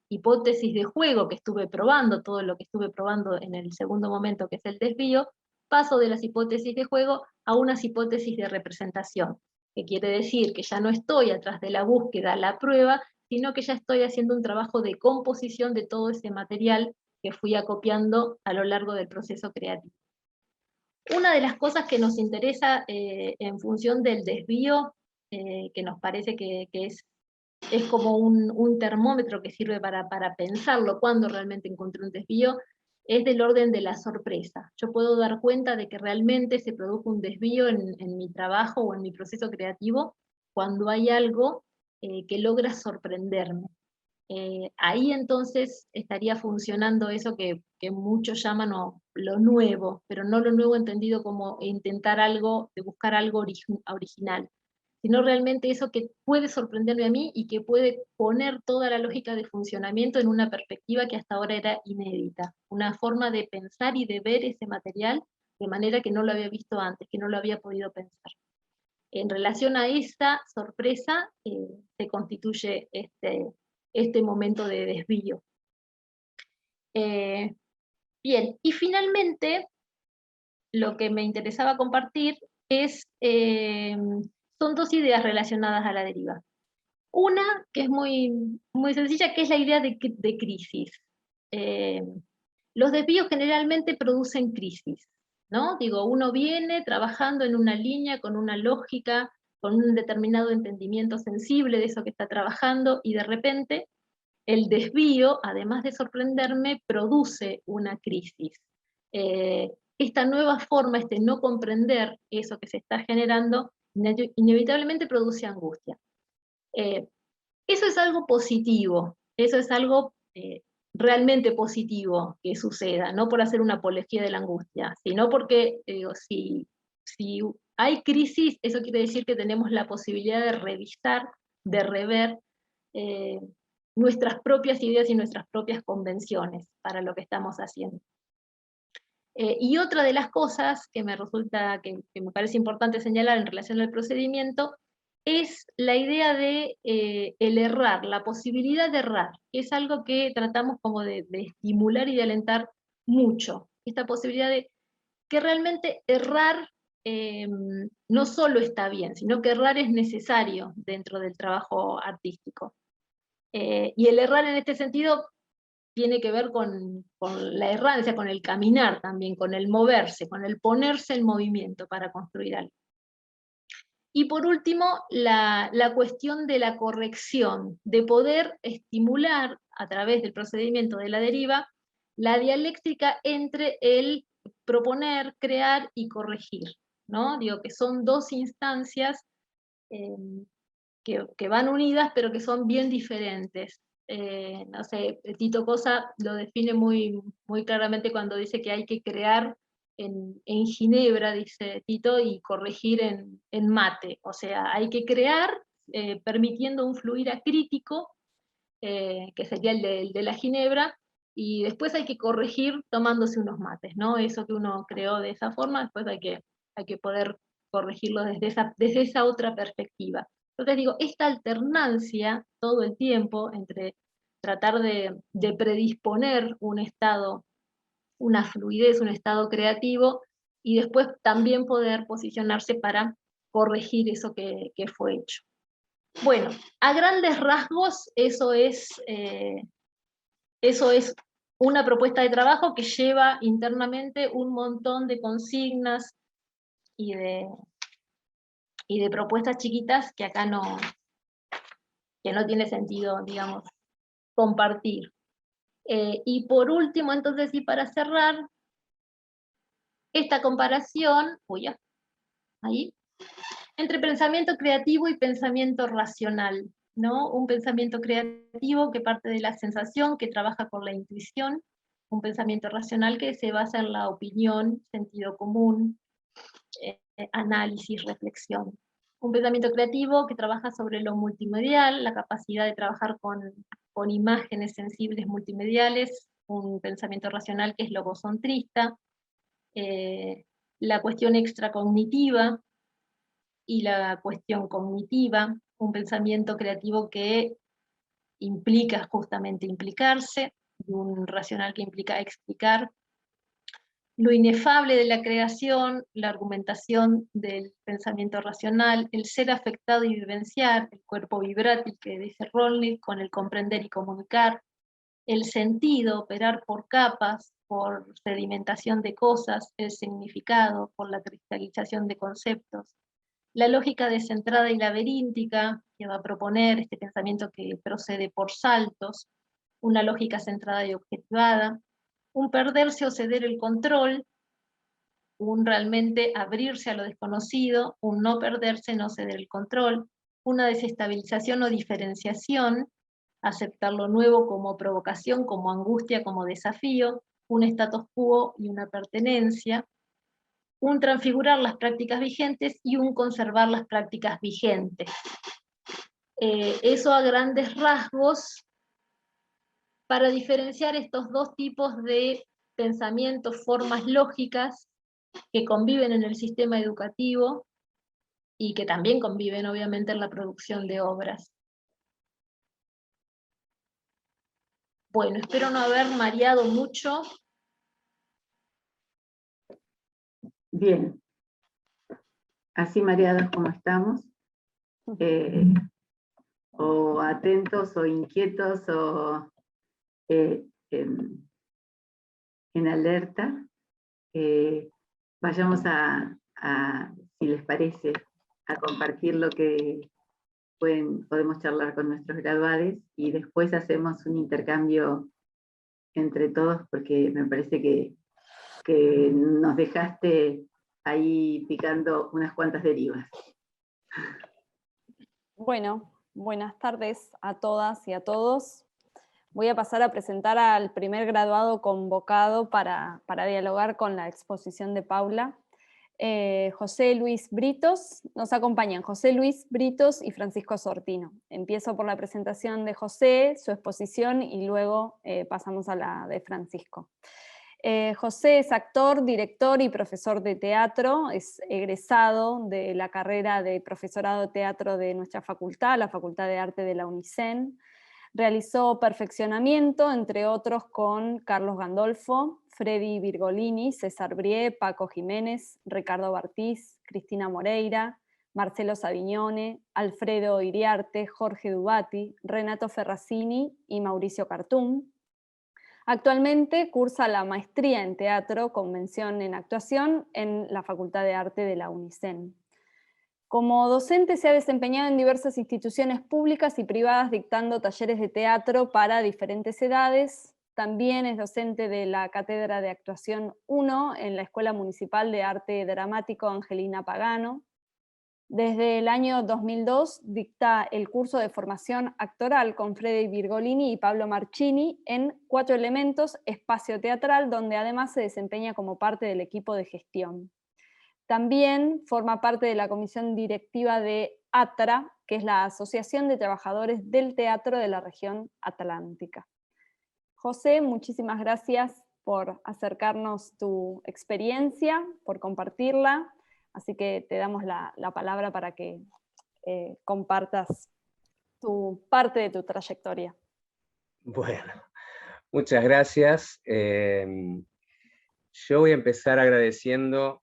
hipótesis de juego que estuve probando, todo lo que estuve probando en el segundo momento, que es el desvío, paso de las hipótesis de juego a unas hipótesis de representación, que quiere decir que ya no estoy atrás de la búsqueda, la prueba, sino que ya estoy haciendo un trabajo de composición de todo ese material que fui acopiando a lo largo del proceso creativo. Una de las cosas que nos interesa en función del desvío, que nos parece que es como un termómetro que sirve para pensarlo cuando realmente encontré un desvío, es del orden de la sorpresa. Yo puedo dar cuenta de que realmente se produjo un desvío en mi trabajo o en mi proceso creativo cuando hay algo que logra sorprenderme. Ahí entonces estaría funcionando eso que muchos llaman lo nuevo, pero no lo nuevo entendido como intentar algo, de buscar algo original, sino realmente eso que puede sorprenderme a mí y que puede poner toda la lógica de funcionamiento en una perspectiva que hasta ahora era inédita, una forma de pensar y de ver ese material de manera que no lo había visto antes, que no lo había podido pensar. En relación a esta sorpresa se constituye este momento de desvío. Bien, y finalmente lo que me interesaba compartir son dos ideas relacionadas a la deriva. Una que es muy, muy sencilla, que es la idea de crisis. Los desvíos generalmente producen crisis, ¿no? Digo, uno viene trabajando en una línea con una lógica, con un determinado entendimiento sensible de eso que está trabajando, y de repente el desvío, además de sorprenderme, produce una crisis. Esta nueva forma, este no comprender eso que se está generando, inevitablemente produce angustia. Eso es algo positivo, eso es algo realmente positivo que suceda, no por hacer una apología de la angustia, sino porque, si si hay crisis, eso quiere decir que tenemos la posibilidad de revisar, de rever nuestras propias ideas y nuestras propias convenciones para lo que estamos haciendo. Y otra de las cosas que me resulta, que me parece importante señalar en relación al procedimiento, es la idea de el errar, la posibilidad de errar, que es algo que tratamos como de estimular y de alentar mucho. Esta posibilidad de que realmente errar no solo está bien, sino que errar es necesario dentro del trabajo artístico. Y el errar en este sentido tiene que ver con la errancia, con el caminar también, con el moverse, con el ponerse en movimiento para construir algo. Y por último, la cuestión de la corrección, de poder estimular a través del procedimiento de la deriva la dialéctica entre el proponer, crear y corregir, ¿no? Digo que son dos instancias que van unidas, pero que son bien diferentes. No sé, Tito Cosa lo define muy, muy claramente cuando dice que hay que crear en Ginebra, dice Tito, y corregir en mate. O sea, hay que crear permitiendo un fluir acrítico, que sería el de la Ginebra, y después hay que corregir tomándose unos mates, ¿no? Eso que uno creó de esa forma, después hay que poder corregirlo desde esa otra perspectiva. Entonces digo, esta alternancia todo el tiempo entre tratar de predisponer un estado, una fluidez, un estado creativo, y después también poder posicionarse para corregir eso que fue hecho. Bueno, a grandes rasgos eso es una propuesta de trabajo que lleva internamente un montón de consignas y de propuestas chiquitas que acá no tiene sentido, digamos, compartir. Y por último, entonces, y para cerrar, esta comparación, ahí, entre pensamiento creativo y pensamiento racional, ¿no? Un pensamiento creativo que parte de la sensación, que trabaja con la intuición, un pensamiento racional que se basa en la opinión, sentido común, análisis, reflexión. Un pensamiento creativo que trabaja sobre lo multimedial, la capacidad de trabajar con imágenes sensibles multimediales, un pensamiento racional que es logocentrista, la cuestión extracognitiva y la cuestión cognitiva, un pensamiento creativo que implica justamente implicarse, y un racional que implica explicar. Lo inefable de la creación, la argumentación del pensamiento racional, el ser afectado y vivenciar, el cuerpo vibrátil que dice Ronley, con el comprender y comunicar, el sentido, operar por capas, por sedimentación de cosas, el significado, por la cristalización de conceptos, la lógica descentrada y laberíntica, que va a proponer este pensamiento que procede por saltos, una lógica centrada y objetivada, un perderse o ceder el control, un realmente abrirse a lo desconocido, un no perderse, no ceder el control, una desestabilización o diferenciación, aceptar lo nuevo como provocación, como angustia, como desafío, un status quo y una pertenencia, un transfigurar las prácticas vigentes y un conservar las prácticas vigentes. Eso a grandes rasgos, para diferenciar estos dos tipos de pensamientos, formas lógicas que conviven en el sistema educativo y que también conviven obviamente en la producción de obras. Bueno, espero no haber mareado mucho. Bien, así mareados como estamos, o atentos o inquietos o en alerta, vayamos si les parece, a compartir lo que podemos charlar con nuestros graduados y después hacemos un intercambio entre todos porque me parece que nos dejaste ahí picando unas cuantas derivas. Bueno, buenas tardes a todas y a todos. Voy a pasar a presentar al primer graduado convocado para dialogar con la exposición de Paula. José Luis Britos. Nos acompañan José Luis Britos y Francisco Sortino. Empiezo por la presentación de José, su exposición, y luego pasamos a la de Francisco. José es actor, director y profesor de teatro, es egresado de la carrera de profesorado de teatro de nuestra facultad, la Facultad de Arte de la UNICEN. Realizó perfeccionamiento, entre otros, con Carlos Gandolfo, Freddy Virgolini, César Brie, Paco Jiménez, Ricardo Bartiz, Cristina Moreira, Marcelo Savignone, Alfredo Iriarte, Jorge Dubati, Renato Ferracini y Mauricio Cartum. Actualmente cursa la maestría en teatro con mención en actuación en la Facultad de Arte de la UNICEN. Como docente se ha desempeñado en diversas instituciones públicas y privadas dictando talleres de teatro para diferentes edades. También es docente de la Cátedra de Actuación 1 en la Escuela Municipal de Arte Dramático Angelina Pagano. Desde el año 2002 dicta el curso de formación actoral con Freddy Virgolini y Pablo Marchini en 4 Elementos, espacio teatral, donde además se desempeña como parte del equipo de gestión. También forma parte de la comisión directiva de ATRA, que es la Asociación de Trabajadores del Teatro de la Región Atlántica. José, muchísimas gracias por acercarnos tu experiencia, por compartirla. Así que te damos la palabra para que compartas tu parte de tu trayectoria. Bueno, muchas gracias. Yo voy a empezar agradeciendo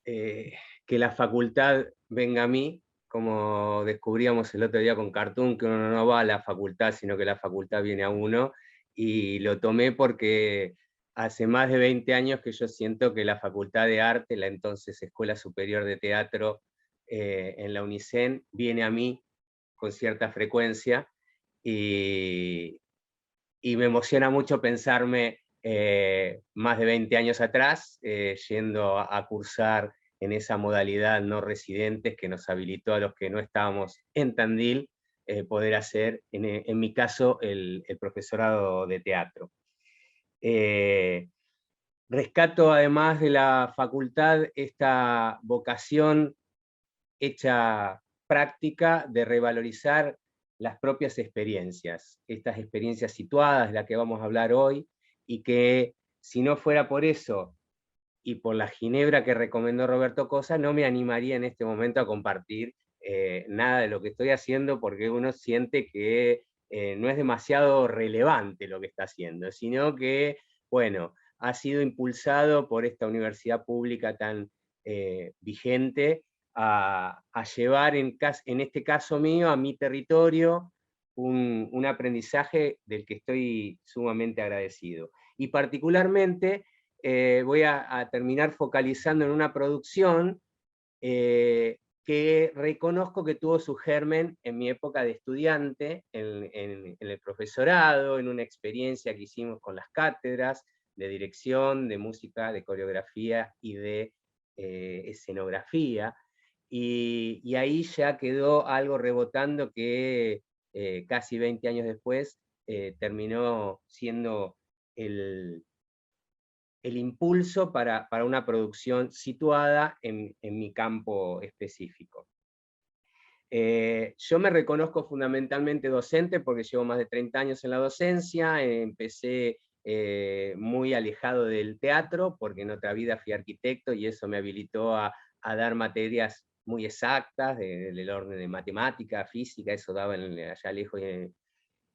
que la facultad venga a mí, como descubríamos el otro día con Cartoon, que uno no va a la facultad, sino que la facultad viene a uno, y lo tomé porque hace más de 20 años que yo siento que la Facultad de Arte, la entonces Escuela Superior de Teatro en la UNICEN, viene a mí con cierta frecuencia, y me emociona mucho pensarme más de 20 años atrás, yendo a cursar en esa modalidad no residentes que nos habilitó a los que no estábamos en Tandil, poder hacer, en mi caso, el profesorado de teatro. Rescato además de la facultad esta vocación hecha práctica de revalorizar las propias experiencias, estas experiencias situadas de las que vamos a hablar hoy, y que si no fuera por eso y por la ginebra que recomendó Roberto Cosa, no me animaría en este momento a compartir nada de lo que estoy haciendo, porque uno siente que no es demasiado relevante lo que está haciendo, sino que, bueno, ha sido impulsado por esta universidad pública tan vigente a llevar, en este caso mío, a mi territorio, un aprendizaje del que estoy sumamente agradecido. Y particularmente voy a terminar focalizando en una producción que reconozco que tuvo su germen en mi época de estudiante, en el profesorado, en una experiencia que hicimos con las cátedras de dirección, de música, de coreografía y de escenografía, y ahí ya quedó algo rebotando que casi 20 años después terminó siendo el impulso para una producción situada en mi campo específico. Yo me reconozco fundamentalmente docente porque llevo más de 30 años en la docencia, empecé muy alejado del teatro, porque en otra vida fui arquitecto y eso me habilitó a dar materias muy exactas, del orden de matemática, física, eso daba allá lejos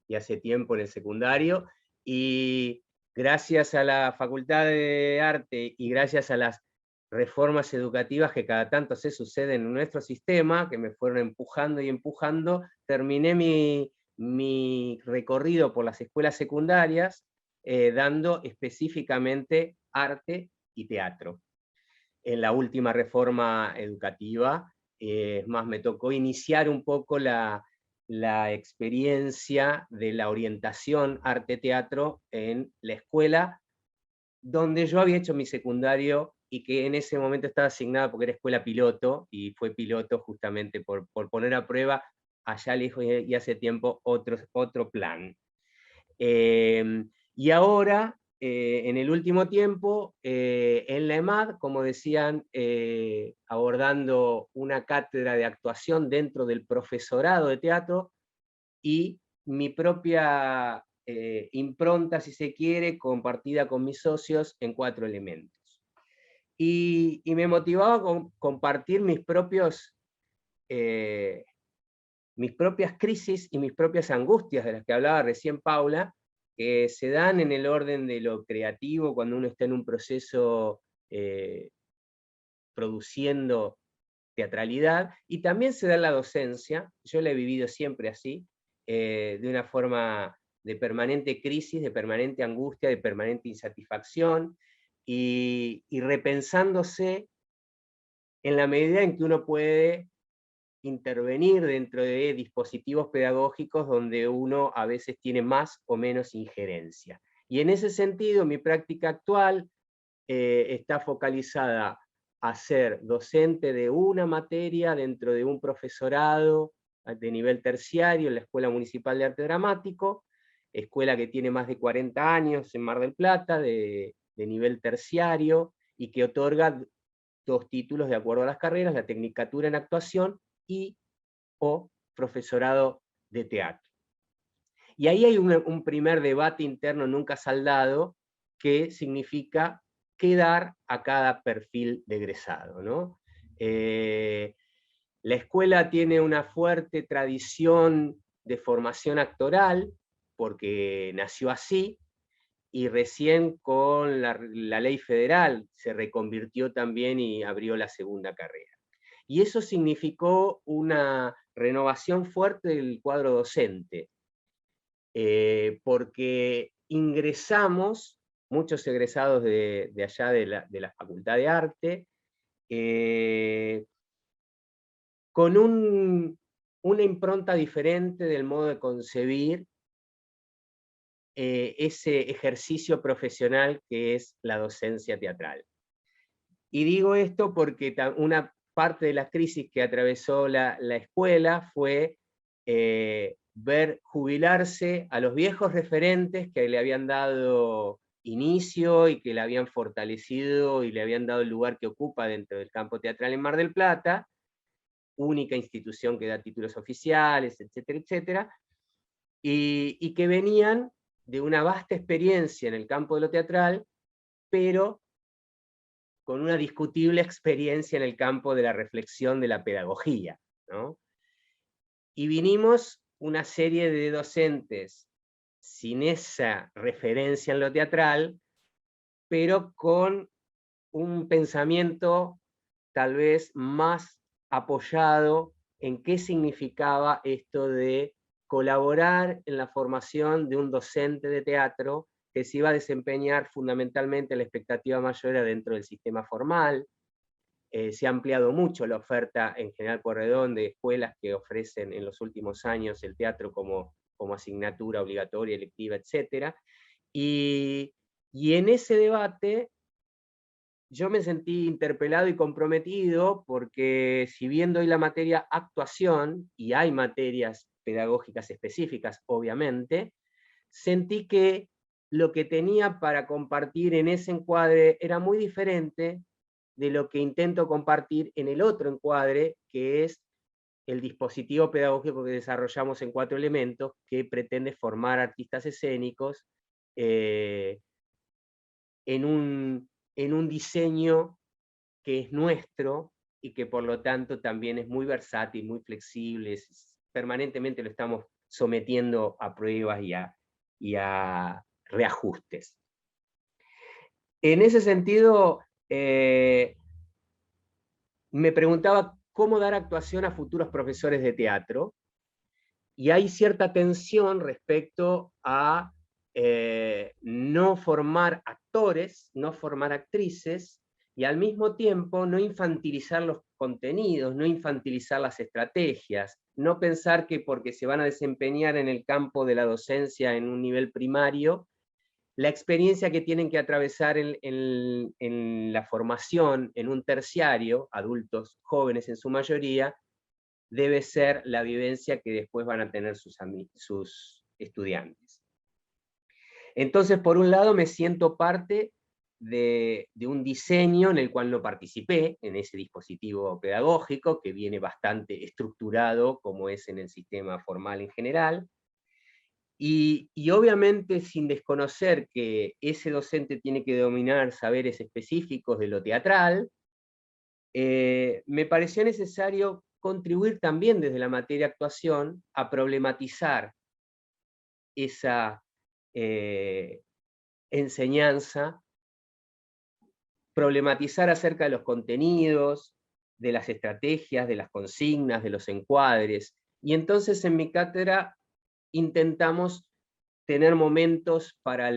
y hace tiempo en el secundario, y gracias a la Facultad de Arte y gracias a las reformas educativas que cada tanto se suceden en nuestro sistema, que me fueron empujando y empujando, terminé mi recorrido por las escuelas secundarias, dando específicamente arte y teatro. En la última reforma educativa, es más, me tocó iniciar un poco la experiencia de la orientación arte-teatro en la escuela, donde yo había hecho mi secundario y que en ese momento estaba asignada porque era escuela piloto, y fue piloto justamente por poner a prueba allá lejos y hace tiempo otro plan. Y ahora en el último tiempo, en la EMAD, como decían, abordando una cátedra de actuación dentro del profesorado de teatro, y mi propia impronta, si se quiere, compartida con mis socios en 4 elementos. Y me motivaba con compartir mis propias crisis y mis propias angustias, de las que hablaba recién Paula, que se dan en el orden de lo creativo, cuando uno está en un proceso produciendo teatralidad, y también se da en la docencia. Yo la he vivido siempre así, de una forma de permanente crisis, de permanente angustia, de permanente insatisfacción, y repensándose en la medida en que uno puede intervenir dentro de dispositivos pedagógicos donde uno a veces tiene más o menos injerencia. Y en ese sentido, mi práctica actual está focalizada a ser docente de una materia dentro de un profesorado de nivel terciario en la Escuela Municipal de Arte Dramático, escuela que tiene más de 40 años en Mar del Plata, de nivel terciario, y que otorga 2 títulos de acuerdo a las carreras, la Tecnicatura en Actuación y o Profesorado de Teatro. Y ahí hay un primer debate interno nunca saldado, que significa qué dar a cada perfil de egresado, ¿no? La escuela tiene una fuerte tradición de formación actoral, porque nació así, y recién con la ley federal se reconvirtió también y abrió la segunda carrera. Y eso significó una renovación fuerte del cuadro docente, porque ingresamos, muchos egresados de allá de la Facultad de Arte, con una impronta diferente del modo de concebir ese ejercicio profesional que es la docencia teatral. Y digo esto porque una parte de la crisis que atravesó la escuela fue ver jubilarse a los viejos referentes que le habían dado inicio y que le habían fortalecido y le habían dado el lugar que ocupa dentro del campo teatral en Mar del Plata, única institución que da títulos oficiales, etcétera, etcétera, y que venían de una vasta experiencia en el campo de lo teatral, pero con una discutible experiencia en el campo de la reflexión de la pedagogía, ¿no? Y vinimos una serie de docentes sin esa referencia en lo teatral, pero con un pensamiento tal vez más apoyado en qué significaba esto de colaborar en la formación de un docente de teatro que se iba a desempeñar fundamentalmente. La expectativa mayor era dentro del sistema formal. Se ha ampliado mucho la oferta en General Pueyrredón de escuelas que ofrecen en los últimos años el teatro como asignatura obligatoria, electiva, etc. Y en ese debate yo me sentí interpelado y comprometido, porque si bien doy la materia actuación, y hay materias pedagógicas específicas, obviamente, sentí que lo que tenía para compartir en ese encuadre era muy diferente de lo que intento compartir en el otro encuadre, que es el dispositivo pedagógico que desarrollamos en 4 elementos, que pretende formar artistas escénicos en un diseño que es nuestro y que por lo tanto también es muy versátil, muy flexible, permanentemente lo estamos sometiendo a pruebas y a reajustes. En ese sentido, me preguntaba cómo dar actuación a futuros profesores de teatro, y hay cierta tensión respecto a no formar actores, no formar actrices, y al mismo tiempo no infantilizar los contenidos, no infantilizar las estrategias, no pensar que porque se van a desempeñar en el campo de la docencia en un nivel primario, la experiencia que tienen que atravesar en la formación en un terciario, adultos jóvenes en su mayoría, debe ser la vivencia que después van a tener sus estudiantes. Entonces, por un lado, me siento parte de un diseño en el cual no participé, en ese dispositivo pedagógico, que viene bastante estructurado, como es en el sistema formal en general, y obviamente sin desconocer que ese docente tiene que dominar saberes específicos de lo teatral, me pareció necesario contribuir también desde la materia actuación a problematizar esa enseñanza, problematizar acerca de los contenidos, de las estrategias, de las consignas, de los encuadres. Y entonces en mi cátedra intentamos tener momentos para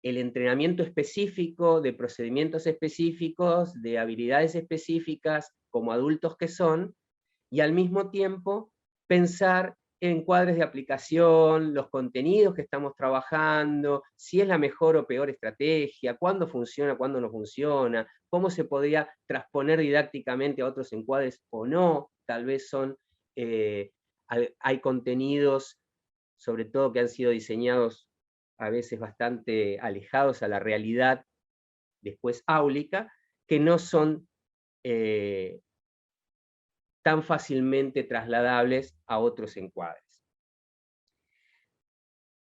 el entrenamiento específico, de procedimientos específicos, de habilidades específicas, como adultos que son, y al mismo tiempo pensar en encuadres de aplicación, los contenidos que estamos trabajando, si es la mejor o peor estrategia, cuándo funciona, cuándo no funciona, cómo se podría transponer didácticamente a otros encuadres o no. Tal vez hay contenidos, sobre todo que han sido diseñados a veces bastante alejados a la realidad después áulica, que no son tan fácilmente trasladables a otros encuadres.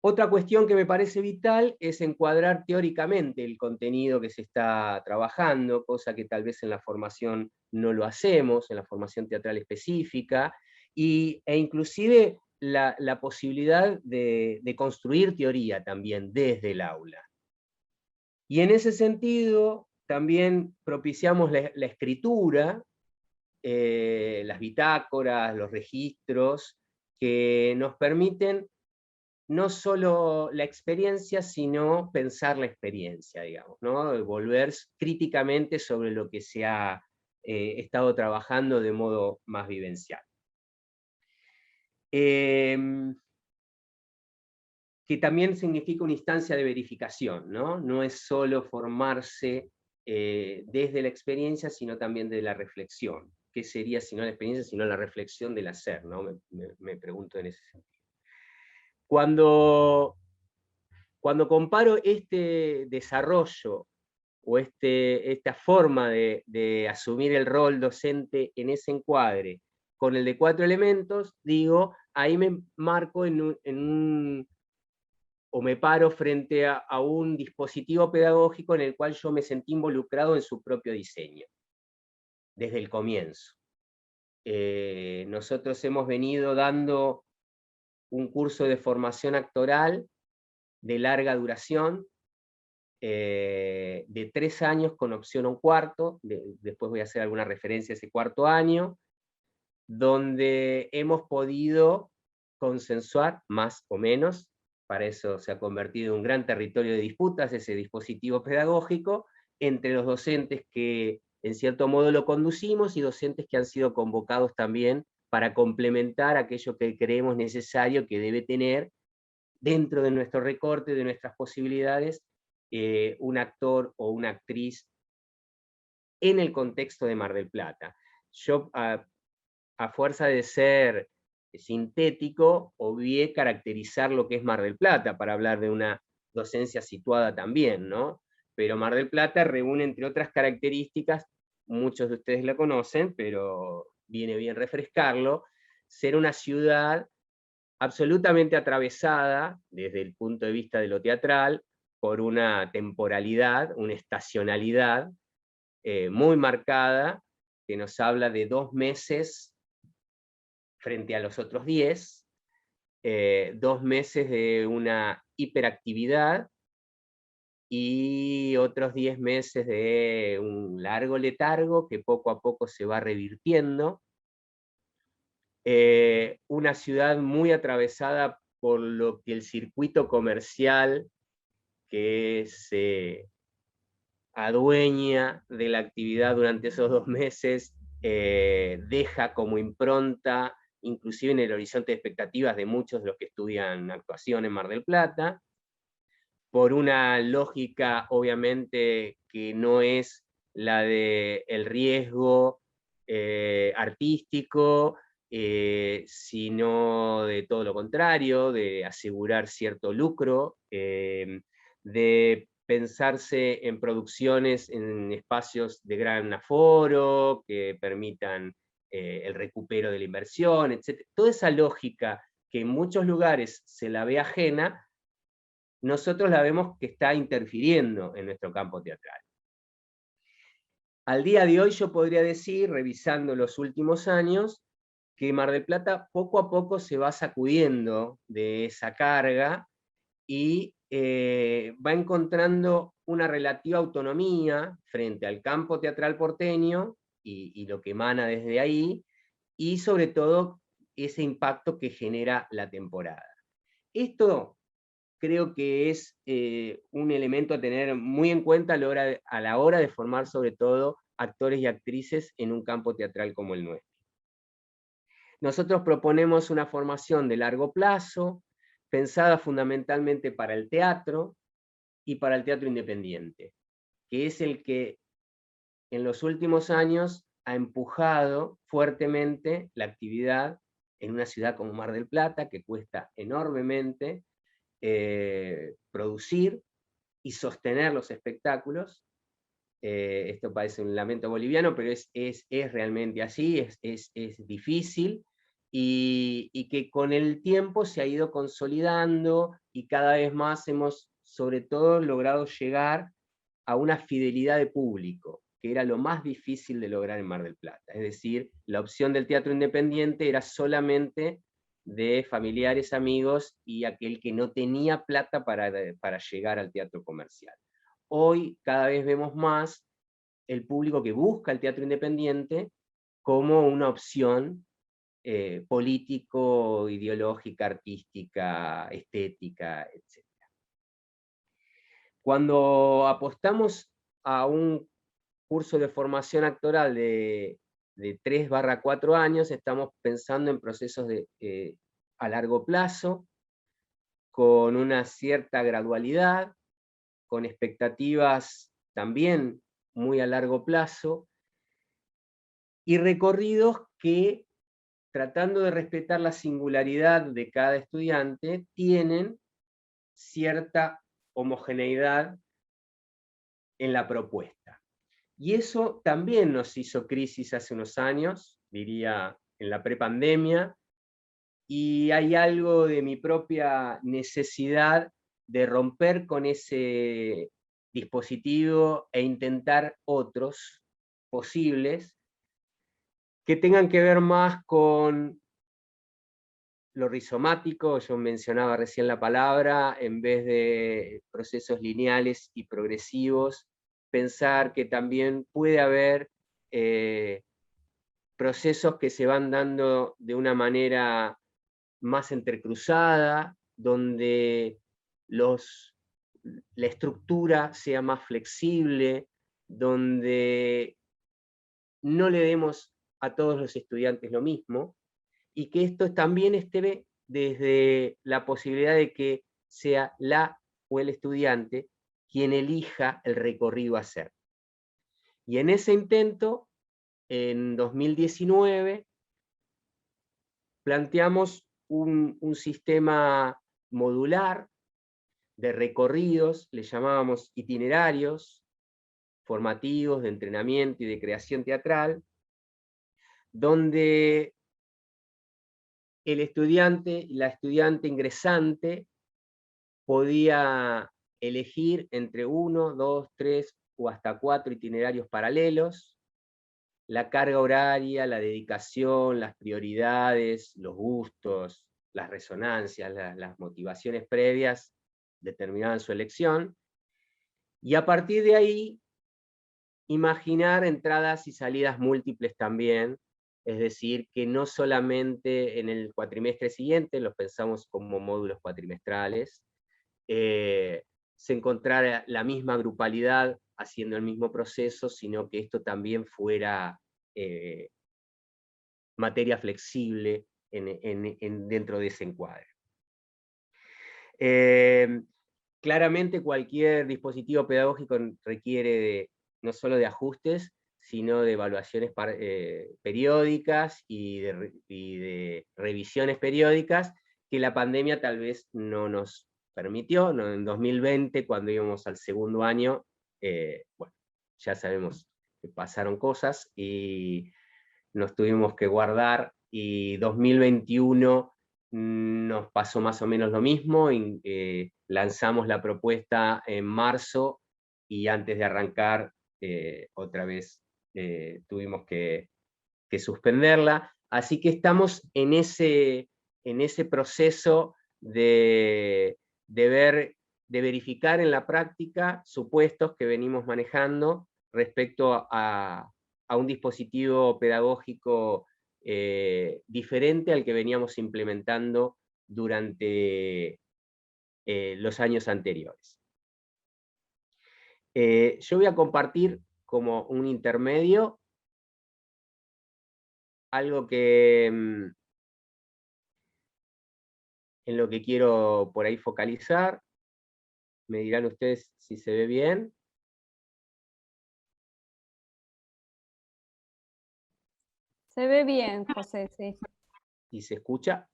Otra cuestión que me parece vital es encuadrar teóricamente el contenido que se está trabajando, cosa que tal vez en la formación no lo hacemos, en la formación teatral específica, e inclusive la posibilidad de construir teoría también desde el aula. Y en ese sentido también propiciamos la escritura, las bitácoras, los registros, que nos permiten no solo la experiencia, sino pensar la experiencia, digamos, ¿no? Volver críticamente sobre lo que se ha estado trabajando de modo más vivencial. Que también significa una instancia de verificación, ¿no? No es solo formarse desde la experiencia, sino también de la reflexión. ¿Qué sería si no la experiencia, sino la reflexión del hacer, ¿no? Me pregunto en ese sentido. Cuando comparo este desarrollo o esta forma de asumir el rol docente en ese encuadre con el de 4 elementos, digo, ahí me marco o me paro frente a un dispositivo pedagógico en el cual yo me sentí involucrado en su propio diseño, desde el comienzo. Nosotros hemos venido dando un curso de formación actoral de larga duración, de 3 años con opción a un cuarto, después voy a hacer alguna referencia a ese cuarto año, donde hemos podido consensuar, más o menos, para eso se ha convertido en un gran territorio de disputas, ese dispositivo pedagógico, entre los docentes que en cierto modo lo conducimos y docentes que han sido convocados también para complementar aquello que creemos necesario que debe tener dentro de nuestro recorte, de nuestras posibilidades, un actor o una actriz en el contexto de Mar del Plata. Yo, a fuerza de ser sintético, obvié caracterizar lo que es Mar del Plata, para hablar de una docencia situada también, ¿no? Pero Mar del Plata reúne, entre otras características, muchos de ustedes la conocen, pero viene bien refrescarlo, ser una ciudad absolutamente atravesada, desde el punto de vista de lo teatral, por una temporalidad, una estacionalidad muy marcada, que nos habla de 2 meses frente a los otros 10, 2 meses de una hiperactividad, y otros 10 meses de un largo letargo que poco a poco se va revirtiendo. Una ciudad muy atravesada por lo que el circuito comercial que se adueña de la actividad durante esos 2 meses deja como impronta, inclusive en el horizonte de expectativas de muchos de los que estudian actuación en Mar del Plata, por una lógica obviamente que no es la del riesgo artístico, sino de todo lo contrario, de asegurar cierto lucro, de pensarse en producciones en espacios de gran aforo, que permitan el recupero de la inversión, etc. Toda esa lógica que en muchos lugares se la ve ajena, nosotros la vemos que está interfiriendo en nuestro campo teatral. Al día de hoy yo podría decir, revisando los últimos años, que Mar del Plata poco a poco se va sacudiendo de esa carga y va encontrando una relativa autonomía frente al campo teatral porteño y lo que emana desde ahí, y sobre todo ese impacto que genera la temporada. Esto creo que es un elemento a tener muy en cuenta a la hora de formar sobre todo actores y actrices en un campo teatral como el nuestro. Nosotros proponemos una formación de largo plazo, pensada fundamentalmente para el teatro y para el teatro independiente, que es el que en los últimos años ha empujado fuertemente la actividad en una ciudad como Mar del Plata, que cuesta enormemente producir y sostener los espectáculos. Esto parece un lamento boliviano, pero es realmente así, es difícil, y que con el tiempo se ha ido consolidando, y cada vez más hemos, sobre todo, logrado llegar a una fidelidad de público, que era lo más difícil de lograr en Mar del Plata. Es decir, la opción del teatro independiente era solamente de familiares, amigos, y aquel que no tenía plata para llegar al teatro comercial. Hoy cada vez vemos más el público que busca el teatro independiente como una opción político, ideológica, artística, estética, etc. Cuando apostamos a un curso de formación actoral de 3/4 años, estamos pensando en procesos a largo plazo, con una cierta gradualidad, con expectativas también muy a largo plazo, y recorridos que, tratando de respetar la singularidad de cada estudiante, tienen cierta homogeneidad en la propuesta. Y eso también nos hizo crisis hace unos años, diría en la prepandemia, y hay algo de mi propia necesidad de romper con ese dispositivo e intentar otros posibles que tengan que ver más con lo rizomático. Yo mencionaba recién la palabra, en vez de procesos lineales y progresivos, pensar que también puede haber procesos que se van dando de una manera más entrecruzada, donde la estructura sea más flexible, donde no le demos a todos los estudiantes lo mismo, y que esto también esté desde la posibilidad de que sea la o el estudiante quien elija el recorrido a hacer. Y en ese intento, en 2019, planteamos un sistema modular de recorridos, le llamábamos itinerarios, formativos, de entrenamiento y de creación teatral, donde el estudiante y la estudiante ingresante podía elegir entre 1, 2, 3 o hasta 4 itinerarios paralelos. La carga horaria, la dedicación, las prioridades, los gustos, las resonancias, las motivaciones previas determinaban su elección. Y a partir de ahí, imaginar entradas y salidas múltiples también, es decir, que no solamente en el cuatrimestre siguiente, los pensamos como módulos cuatrimestrales, se encontrara la misma grupalidad haciendo el mismo proceso, sino que esto también fuera materia flexible dentro de ese encuadre. Claramente cualquier dispositivo pedagógico requiere no solo de ajustes, sino de evaluaciones periódicas y de revisiones periódicas, que la pandemia tal vez no nos permitió. ¿No? En 2020, cuando íbamos al segundo año, bueno, ya sabemos que pasaron cosas y nos tuvimos que guardar, y 2021 nos pasó más o menos lo mismo, y lanzamos la propuesta en marzo, y antes de arrancar otra vez tuvimos que suspenderla. Así que estamos en ese proceso de verificar en la práctica supuestos que venimos manejando respecto a un dispositivo pedagógico diferente al que veníamos implementando durante los años anteriores. Yo voy a compartir como un intermedio algo que en lo que quiero por ahí focalizar. Me dirán ustedes si se ve bien. Se ve bien, José, sí. ¿Y se escucha?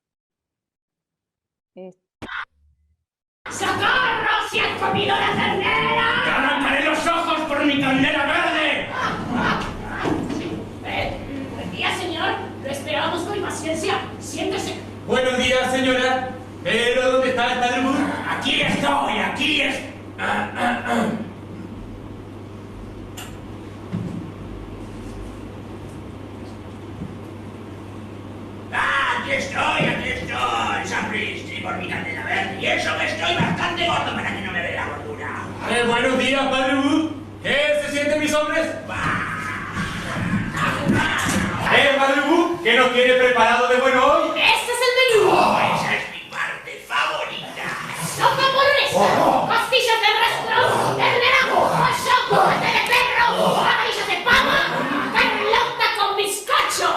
¡Socorro! ¡Se han comido la ternera! ¡Te arrancaré los ojos por mi candela verde! Buen día, señor. Lo esperábamos con impaciencia. Siéntese. Buenos días, señora. ¿Pero dónde está el padre Moore? Aquí estoy, aquí es... Aquí estoy, sapristi, por mi candela verde. Y eso que estoy bastante gordo para que no me vea la gordura. Buenos días, padre Moore. ¿Qué se sienten mis hombres? Padre Moore, ¿qué nos tiene preparado de bueno hoy? ¡Este es el menú! ¡Oh, esa es mi parte favorita! ¡Sopa burguesa! ¡Costillas de rastro! ¡Ternera! ¡Oso! ¡Pate de perro! ¡Bocadillos de pava! ¡Carlota con bizcocho!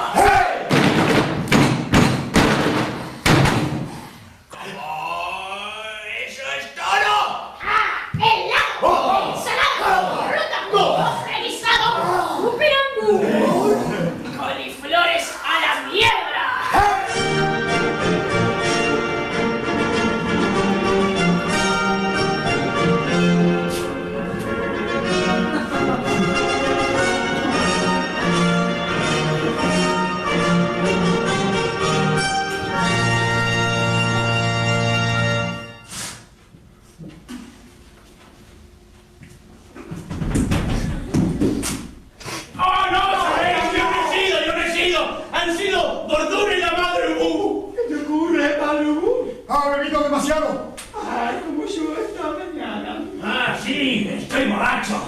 ¡Eso es todo! ¡Ah! ¡Helado! ¡Ensalada! ¡Fruta! ¡Revisado! ¡Un pirambú! ¡Coliflores a la mierda! ¡Oh, no! ¡Yo no he sido! ¡Han sido Bordura y la madre Bú! ¿Qué te ocurre, padre Bú? ¡Ha bebido demasiado! Ay, como yo esta mañana. Ah, sí, estoy borracho.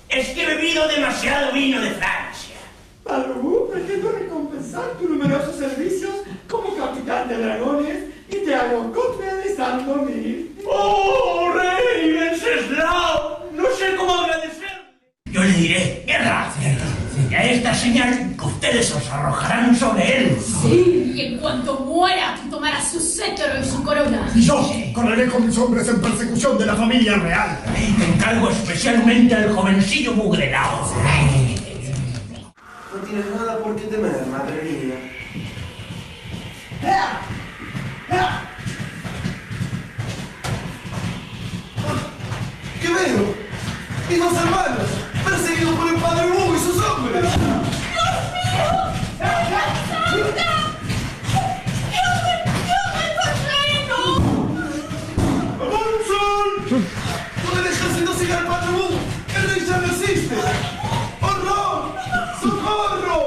Es que he bebido demasiado vino de Francia. Padre Bú, pretendo recompensar tus numerosos servicios como capitán de dragones y te hago copia de San Domingo. ¡Oh, rey Wenceslao! No sé cómo agradecerle. Yo le diré, guerra, y a esta señal que ustedes os arrojarán sobre él. Sí, y en cuanto muera, tomará su cetro y su corona. Y yo correré con mis hombres en persecución de la familia real. Y te encargo especialmente al jovencillo mugrelao. No tienes nada por qué temer, madre mía. ¿Qué veo? Mis dos hermanos, perseguidos por el padre Hugo y sus hombres. ¡Dios mío! ¡Santa! ¡Monson! ¡Todo el ejército sigue al padre Hugo! ¡El rey ya no existe! ¡Horror! ¡Socorro!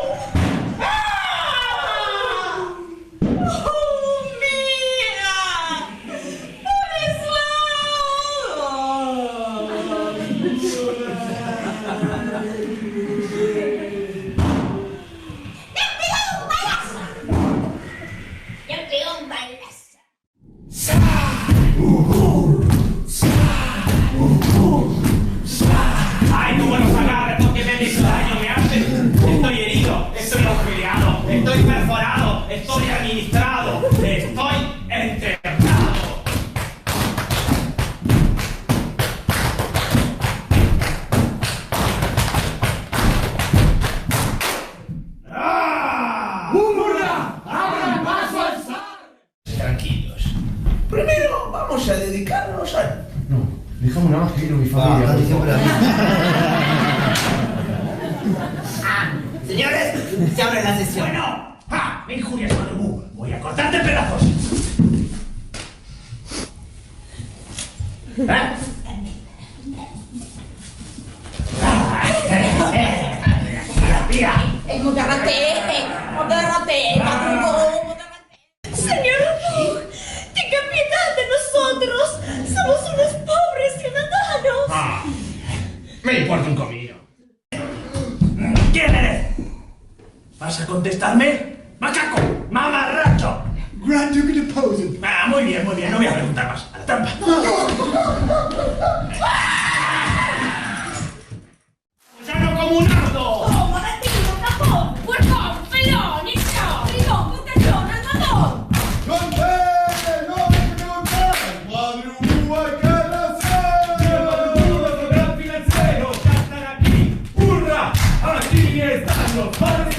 ¡Ay, tú buenos agarres! ¿Por qué me dices daño me hacen? Estoy herido, estoy agujereado, estoy perforado, estoy administrado, estoy enterrado. ¿Cómo nada más que vino mi familia? Señores, se abre la sesión. Bueno, me injurias, Madrubu. Voy a cortarte en pedazos. Tira. Modérate, Madrugu. Señor Ubu, tenga piedad de nosotros. Somos unos pobres ciudadanos. Me importa un comino. ¿Quién eres? ¿Vas a contestarme? ¡Macaco! ¡Mamarracho! Grand Duke de Posen. Muy bien, no voy a preguntar más. A la trampa. ¡Gusano como un nardo! ¡Toma, retiro, tapón! ¡Puercón, pelón, isca! ¡Bribón, putachón, algodón! ¡Golpe! ¡No dejen de golpear! ¡Madrugu hay que nacer! ¡Nuestro gran financiero ya están aquí! ¡Hurra! ¡Aquí están los padres!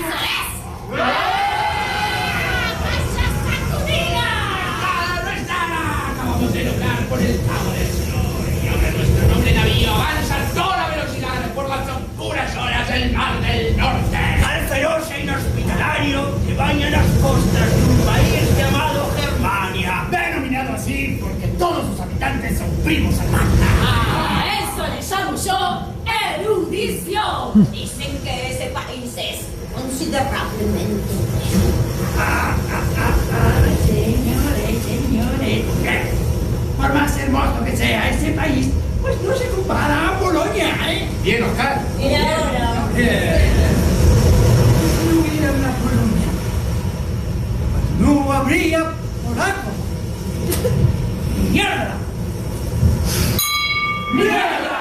Acabamos de lograr por el pago del Señor y ahora nuestro noble navío avanza a toda velocidad por las oscuras horas del Mar del Norte. Al feroz e inhospitalario que baña las costas de un país llamado Germania, denominado así porque todos sus habitantes son primos hermanos. ¡A eso le llamo yo erudición! Dicen que ese país es considerablemente... Señores, por más hermoso que sea ese país, pues no se compara a Bolonia, ¿eh? Bien, Oscar. Y ahora... Si no hubiera una Polonia, pues no habría polaco. ¡Mierda! ¡Mierda!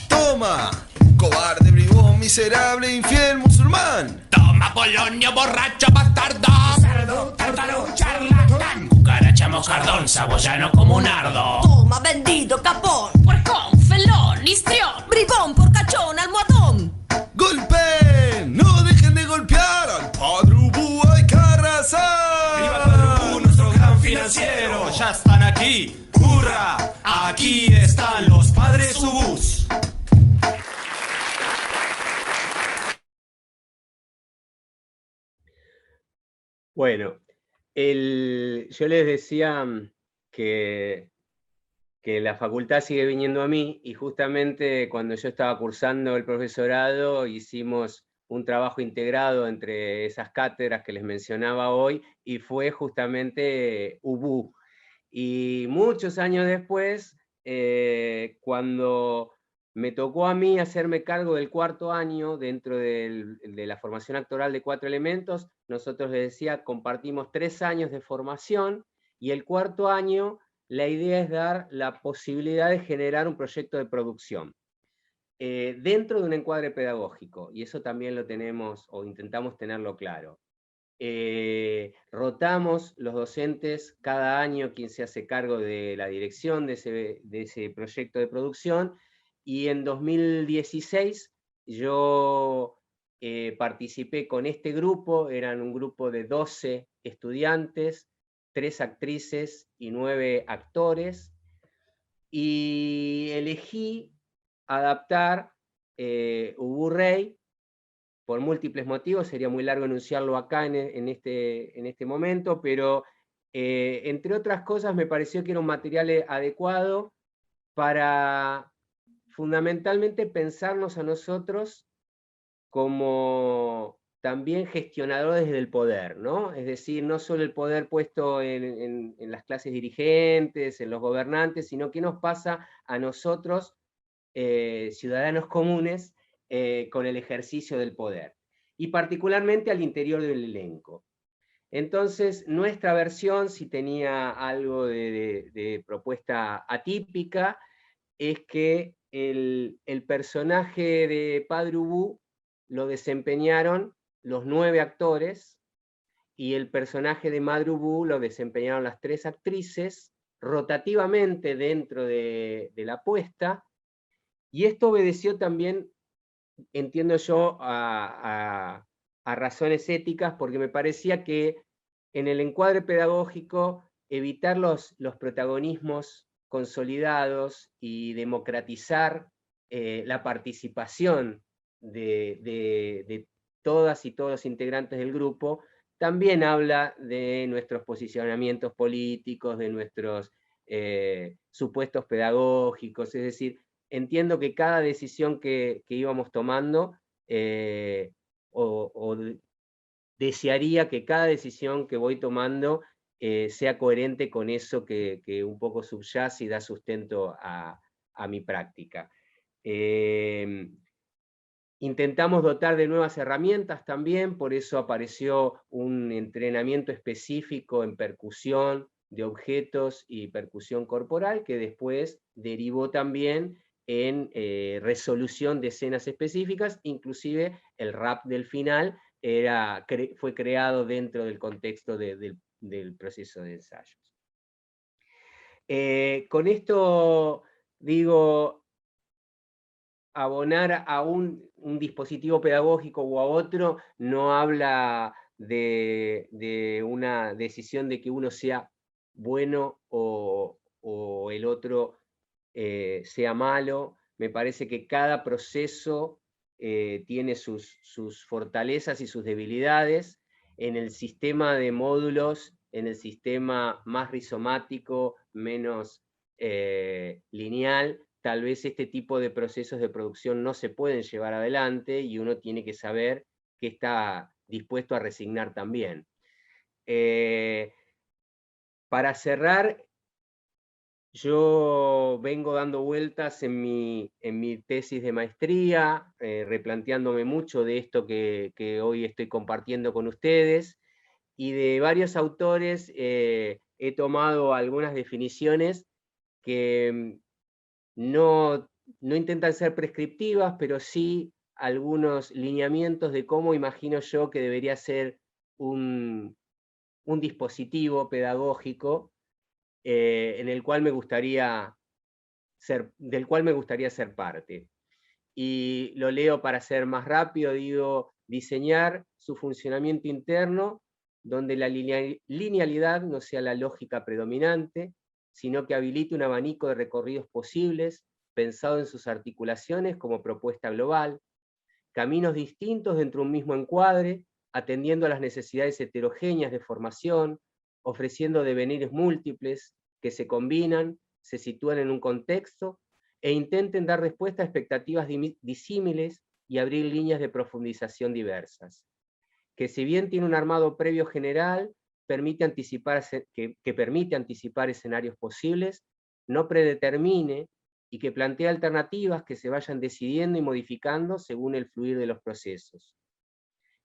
¡Toma! Cobarde, bribón, miserable, infiel, musulmán. Toma, Polonio, borracho, bastardo. Cerdo, tártaro, charlatán. Cucaracha, mojardón, saboyano como un nardo. Toma, vendido, capón. Puercón, felón, histrión. Bribón, porcachón, almohadón. ¡Golpeen! ¡No dejen de golpear! ¡Al Padre Ubu hay que arrasar! ¡Viva Padre Ubu, nuestro gran financiero! ¡Ya están aquí! ¡Hurra! Aquí están los padres Ubus. Bueno, yo les decía que la facultad sigue viniendo a mí, y justamente cuando yo estaba cursando el profesorado hicimos un trabajo integrado entre esas cátedras que les mencionaba hoy, y fue justamente UBU. Y muchos años después, cuando me tocó a mí hacerme cargo del cuarto año dentro de la formación actoral de 4 elementos, nosotros les decía, compartimos 3 años de formación, y el cuarto año la idea es dar la posibilidad de generar un proyecto de producción dentro de un encuadre pedagógico, y eso también lo tenemos, o intentamos tenerlo claro. Rotamos los docentes cada año quien se hace cargo de la dirección de ese proyecto de producción, y en 2016 yo participé con este grupo. Eran un grupo de 12 estudiantes, 3 actrices y 9 actores, y elegí adaptar Ubu Rey por múltiples motivos. Sería muy largo enunciarlo acá en este momento, pero entre otras cosas me pareció que era un material adecuado para fundamentalmente pensarnos a nosotros como también gestionadores del poder, ¿no? Es decir, no solo el poder puesto en las clases dirigentes, en los gobernantes, sino qué nos pasa a nosotros, ciudadanos comunes, con el ejercicio del poder, y particularmente al interior del elenco. Entonces, nuestra versión, si tenía algo de propuesta atípica, es que el personaje de Padre Ubu lo desempeñaron los 9 actores, y el personaje de Madre Ubu lo desempeñaron las 3 actrices, rotativamente dentro de la puesta, y esto obedeció también, entiendo yo, a razones éticas, porque me parecía que en el encuadre pedagógico evitar los protagonismos consolidados y democratizar la participación de todas y todos los integrantes del grupo, también habla de nuestros posicionamientos políticos, de nuestros supuestos pedagógicos. Es decir, entiendo que cada decisión que íbamos tomando, desearía que cada decisión que voy tomando sea coherente con eso que un poco subyace y da sustento a mi práctica. Intentamos dotar de nuevas herramientas también, por eso apareció un entrenamiento específico en percusión de objetos y percusión corporal, que después derivó también en resolución de escenas específicas, inclusive el rap del final fue creado dentro del contexto del proceso de ensayos. Con esto digo, abonar a un dispositivo pedagógico o a otro no habla de una decisión de que uno sea bueno o el otro sea malo. Me parece que cada proceso tiene sus fortalezas y sus debilidades. En el sistema de módulos, en el sistema más rizomático, menos lineal, tal vez este tipo de procesos de producción no se pueden llevar adelante y uno tiene que saber que está dispuesto a resignar también. Para cerrar, yo vengo dando vueltas en mi tesis de maestría, replanteándome mucho de esto que hoy estoy compartiendo con ustedes, y de varios autores he tomado algunas definiciones que no intentan ser prescriptivas, pero sí algunos lineamientos de cómo imagino yo que debería ser un dispositivo pedagógico del cual me gustaría ser parte. Y lo leo para ser más rápido, digo, diseñar su funcionamiento interno donde la linealidad no sea la lógica predominante, sino que habilite un abanico de recorridos posibles, pensado en sus articulaciones como propuesta global, caminos distintos dentro de un mismo encuadre, atendiendo a las necesidades heterogéneas de formación, ofreciendo devenires múltiples que se combinan, se sitúan en un contexto, e intenten dar respuesta a expectativas disímiles y abrir líneas de profundización diversas. Que si bien tiene un armado previo general, que permite anticipar escenarios posibles, no predetermine y que plantea alternativas que se vayan decidiendo y modificando según el fluir de los procesos.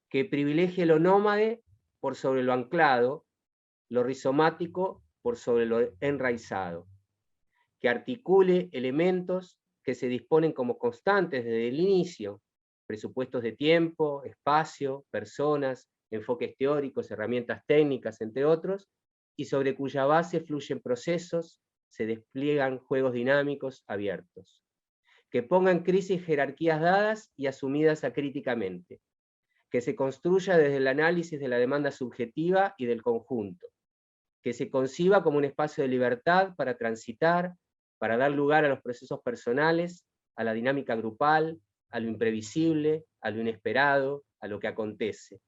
Que privilegie lo nómade por sobre lo anclado, lo rizomático por sobre lo enraizado. Que articule elementos que se disponen como constantes desde el inicio, presupuestos de tiempo, espacio, personas, enfoques teóricos, herramientas técnicas, entre otros, y sobre cuya base fluyen procesos, se despliegan juegos dinámicos abiertos. Que ponga en crisis jerarquías dadas y asumidas acríticamente. Que se construya desde el análisis de la demanda subjetiva y del conjunto. Que se conciba como un espacio de libertad para transitar, para dar lugar a los procesos personales, a la dinámica grupal, a lo imprevisible, a lo inesperado, a lo que acontece.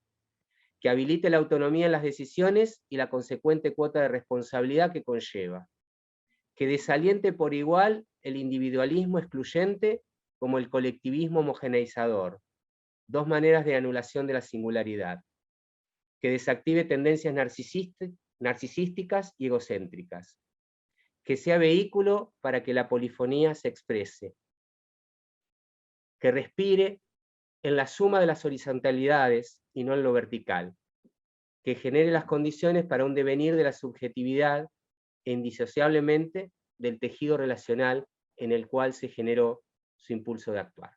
Que habilite la autonomía en las decisiones y la consecuente cuota de responsabilidad que conlleva. Que desaliente por igual el individualismo excluyente como el colectivismo homogeneizador, dos maneras de anulación de la singularidad. Que desactive tendencias narcisísticas y egocéntricas. Que sea vehículo para que la polifonía se exprese. Que respire en la suma de las horizontalidades y no en lo vertical. Que genere las condiciones para un devenir de la subjetividad e indisociablemente del tejido relacional en el cual se generó su impulso de actuar.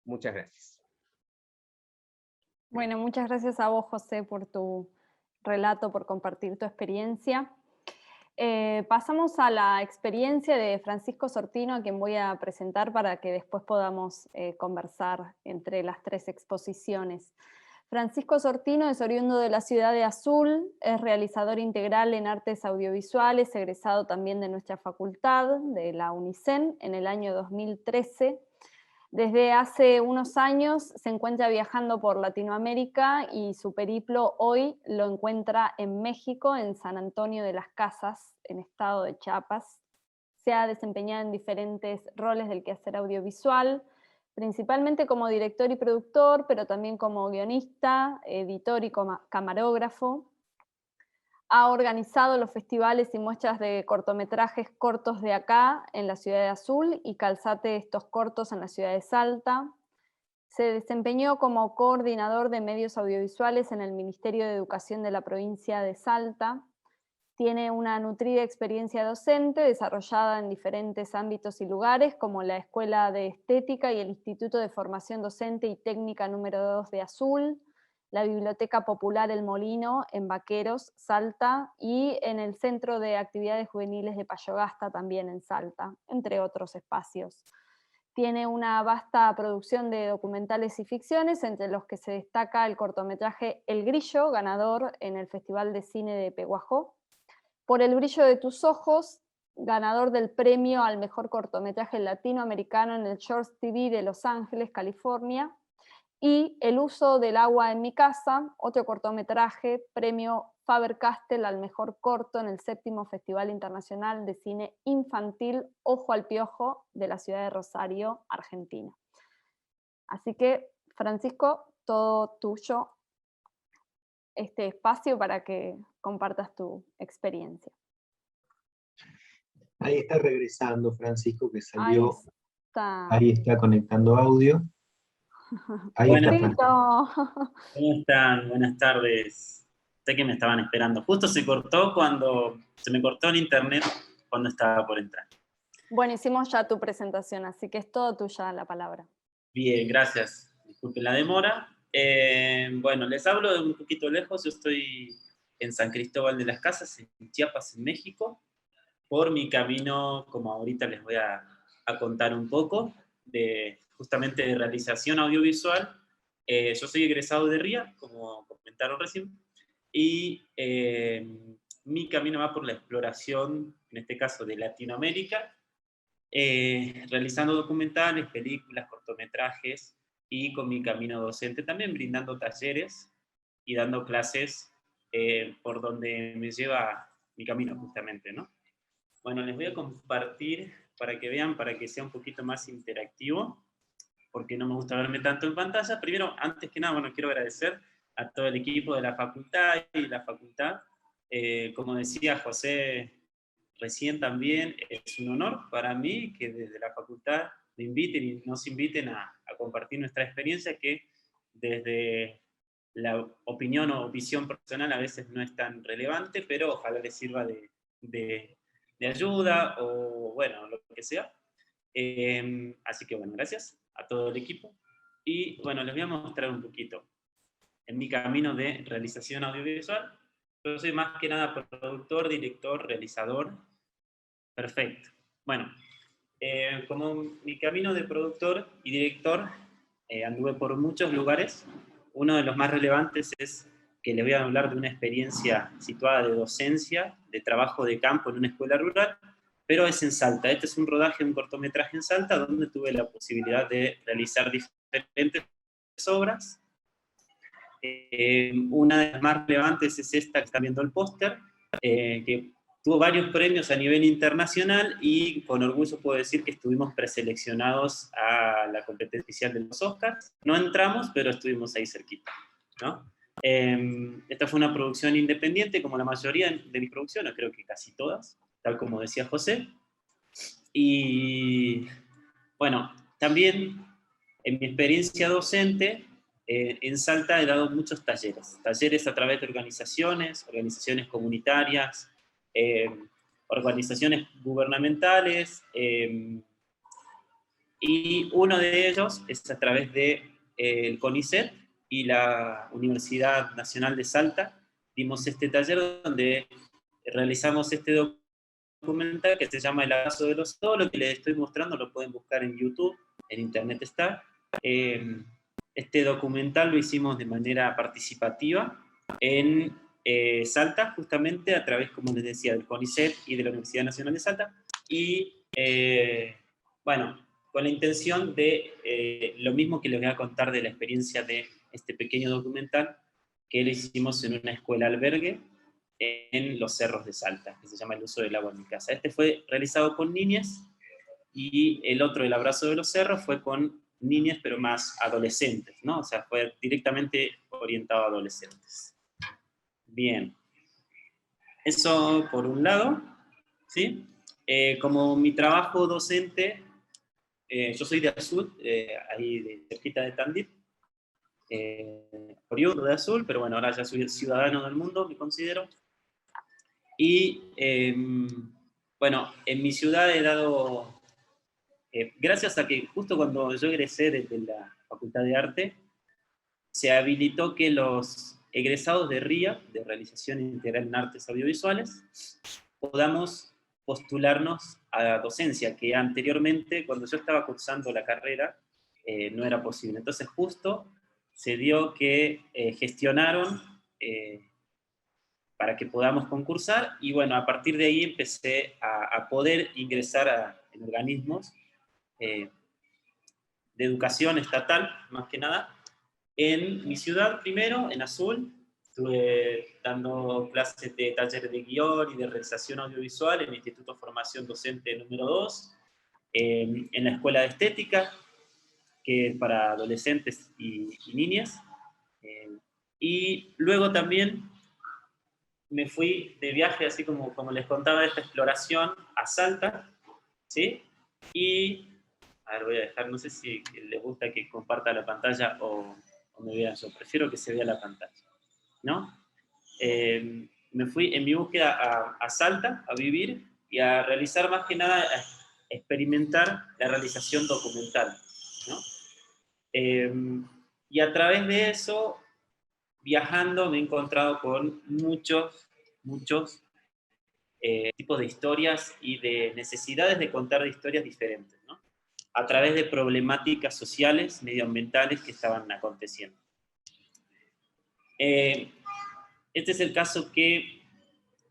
Muchas gracias. Bueno, muchas gracias a vos, José, por tu relato, por compartir tu experiencia. Pasamos a la experiencia de Francisco Sortino, a quien voy a presentar para que después podamos conversar entre las tres exposiciones. Francisco Sortino es oriundo de la ciudad de Azul, es realizador integral en artes audiovisuales, egresado también de nuestra facultad, de la UNICEN, en el año 2013. Desde hace unos años se encuentra viajando por Latinoamérica y su periplo hoy lo encuentra en México, en San Antonio de las Casas, en estado de Chiapas. Se ha desempeñado en diferentes roles del quehacer audiovisual, principalmente como director y productor, pero también como guionista, editor y camarógrafo. Ha organizado los festivales y muestras de cortometrajes cortos de acá, en la ciudad de Azul, y Calzate estos cortos en la ciudad de Salta. Se desempeñó como coordinador de medios audiovisuales en el Ministerio de Educación de la provincia de Salta. Tiene una nutrida experiencia docente desarrollada en diferentes ámbitos y lugares, como la Escuela de Estética y el Instituto de Formación Docente y Técnica número 2 de Azul, la Biblioteca Popular El Molino en Vaqueros, Salta, y en el Centro de Actividades Juveniles de Payogasta, también en Salta, entre otros espacios. Tiene una vasta producción de documentales y ficciones, entre los que se destaca el cortometraje El Grillo, ganador en el Festival de Cine de Peguajó, Por el brillo de tus ojos, ganador del premio al mejor cortometraje latinoamericano en el Shorts TV de Los Ángeles, California, y El uso del agua en mi casa, otro cortometraje, premio Faber-Castell al mejor corto en el 7º Festival Internacional de Cine Infantil Ojo al Piojo de la ciudad de Rosario, Argentina. Así que, Francisco, todo tuyo este espacio para que compartas tu experiencia. Ahí está regresando Francisco, que salió. Ahí está conectando audio. Ahí Buenas, está. ¿Cómo están? Buenas tardes. Sé que me estaban esperando. Justo se me cortó el internet cuando estaba por entrar. Bueno, hicimos ya tu presentación, así que es todo tuya la palabra. Bien, gracias. Disculpen la demora. Bueno, les hablo de un poquito lejos. Yo estoy en San Cristóbal de las Casas, en Chiapas, en México. Por mi camino, como ahorita les voy a contar un poco, justamente de realización audiovisual. Yo soy egresado de RIA, como comentaron recién, y mi camino va por la exploración, en este caso de Latinoamérica, realizando documentales, películas, cortometrajes, y con mi camino docente también brindando talleres y dando clases por donde me lleva mi camino justamente, ¿no? Bueno, les voy a compartir para que vean, para que sea un poquito más interactivo, porque no me gusta verme tanto en pantalla. Primero, antes que nada, bueno, quiero agradecer a todo el equipo de la facultad y la facultad. Como decía José recién también, es un honor para mí que desde la facultad me inviten y nos inviten a compartir nuestra experiencia, que desde la opinión o visión personal a veces no es tan relevante, pero ojalá les sirva de ayuda o bueno, lo que sea. Así que bueno, gracias a todo el equipo. Y bueno, les voy a mostrar un poquito en mi camino de realización audiovisual. Yo soy más que nada productor, director, realizador. Perfecto. Bueno, como mi camino de productor y director, anduve por muchos lugares. Uno de los más relevantes es que les voy a hablar de una experiencia situada de docencia, de trabajo de campo en una escuela rural, pero es en Salta. Este es un rodaje de un cortometraje en Salta, donde tuve la posibilidad de realizar diferentes obras. Una de las más relevantes es esta que están viendo el póster, que tuvo varios premios a nivel internacional, y con orgullo puedo decir que estuvimos preseleccionados a la competencia oficial de los Oscars. No entramos, pero estuvimos ahí cerquita, ¿no? Esta fue una producción independiente, como la mayoría de mis producciones, creo que casi todas, tal como decía José. Y bueno, también en mi experiencia docente, en Salta he dado muchos talleres a través de organizaciones comunitarias, organizaciones gubernamentales, y uno de ellos es a través del CONICET y la Universidad Nacional de Salta. Dimos este taller donde realizamos este documental que se llama El abrazo de los... Todo lo que les estoy mostrando lo pueden buscar en YouTube, en internet está. Este documental lo hicimos de manera participativa en Salta, justamente a través, como les decía, del CONICET y de la Universidad Nacional de Salta, y bueno, con la intención de lo mismo que les voy a contar de la experiencia de este pequeño documental, que lo hicimos en una escuela albergue en los cerros de Salta, que se llama El uso del agua en mi casa. Este fue realizado con niñas, y el otro, El abrazo de los cerros, fue con niñas, pero más adolescentes, ¿no? O sea, fue directamente orientado a adolescentes. Bien. Eso por un lado, ¿sí? Como mi trabajo docente, yo soy de Azul, ahí de cerquita de Tandil, oriundo de Azul, pero bueno, ahora ya soy ciudadano del mundo, me considero. Y bueno, en mi ciudad he dado, gracias a que justo cuando yo egresé desde la Facultad de Arte, se habilitó que los egresados de RIA, de Realización Integral en Artes Audiovisuales, podamos postularnos a docencia, que anteriormente, cuando yo estaba cursando la carrera, no era posible. Entonces justo se dio que gestionaron para que podamos concursar, y bueno, a partir de ahí empecé a poder ingresar en organismos de educación estatal, más que nada. En mi ciudad primero, en Azul, estuve dando clases de talleres de guión y de realización audiovisual en el Instituto de Formación Docente número 2, en la Escuela de Estética, que es para adolescentes y niñas, y luego también me fui de viaje, así como les contaba, de esta exploración a Salta, ¿sí? Y, a ver, voy a dejar, no sé si les gusta que comparta la pantalla o me vean yo, prefiero que se vea la pantalla, ¿no? Me fui en mi búsqueda a Salta, a vivir y a realizar más que nada, a experimentar la realización documental, ¿no? Y a través de eso, viajando, me he encontrado con muchos tipos de historias y de necesidades de contar historias diferentes, ¿no? A través de problemáticas sociales, medioambientales que estaban aconteciendo. Este es el caso que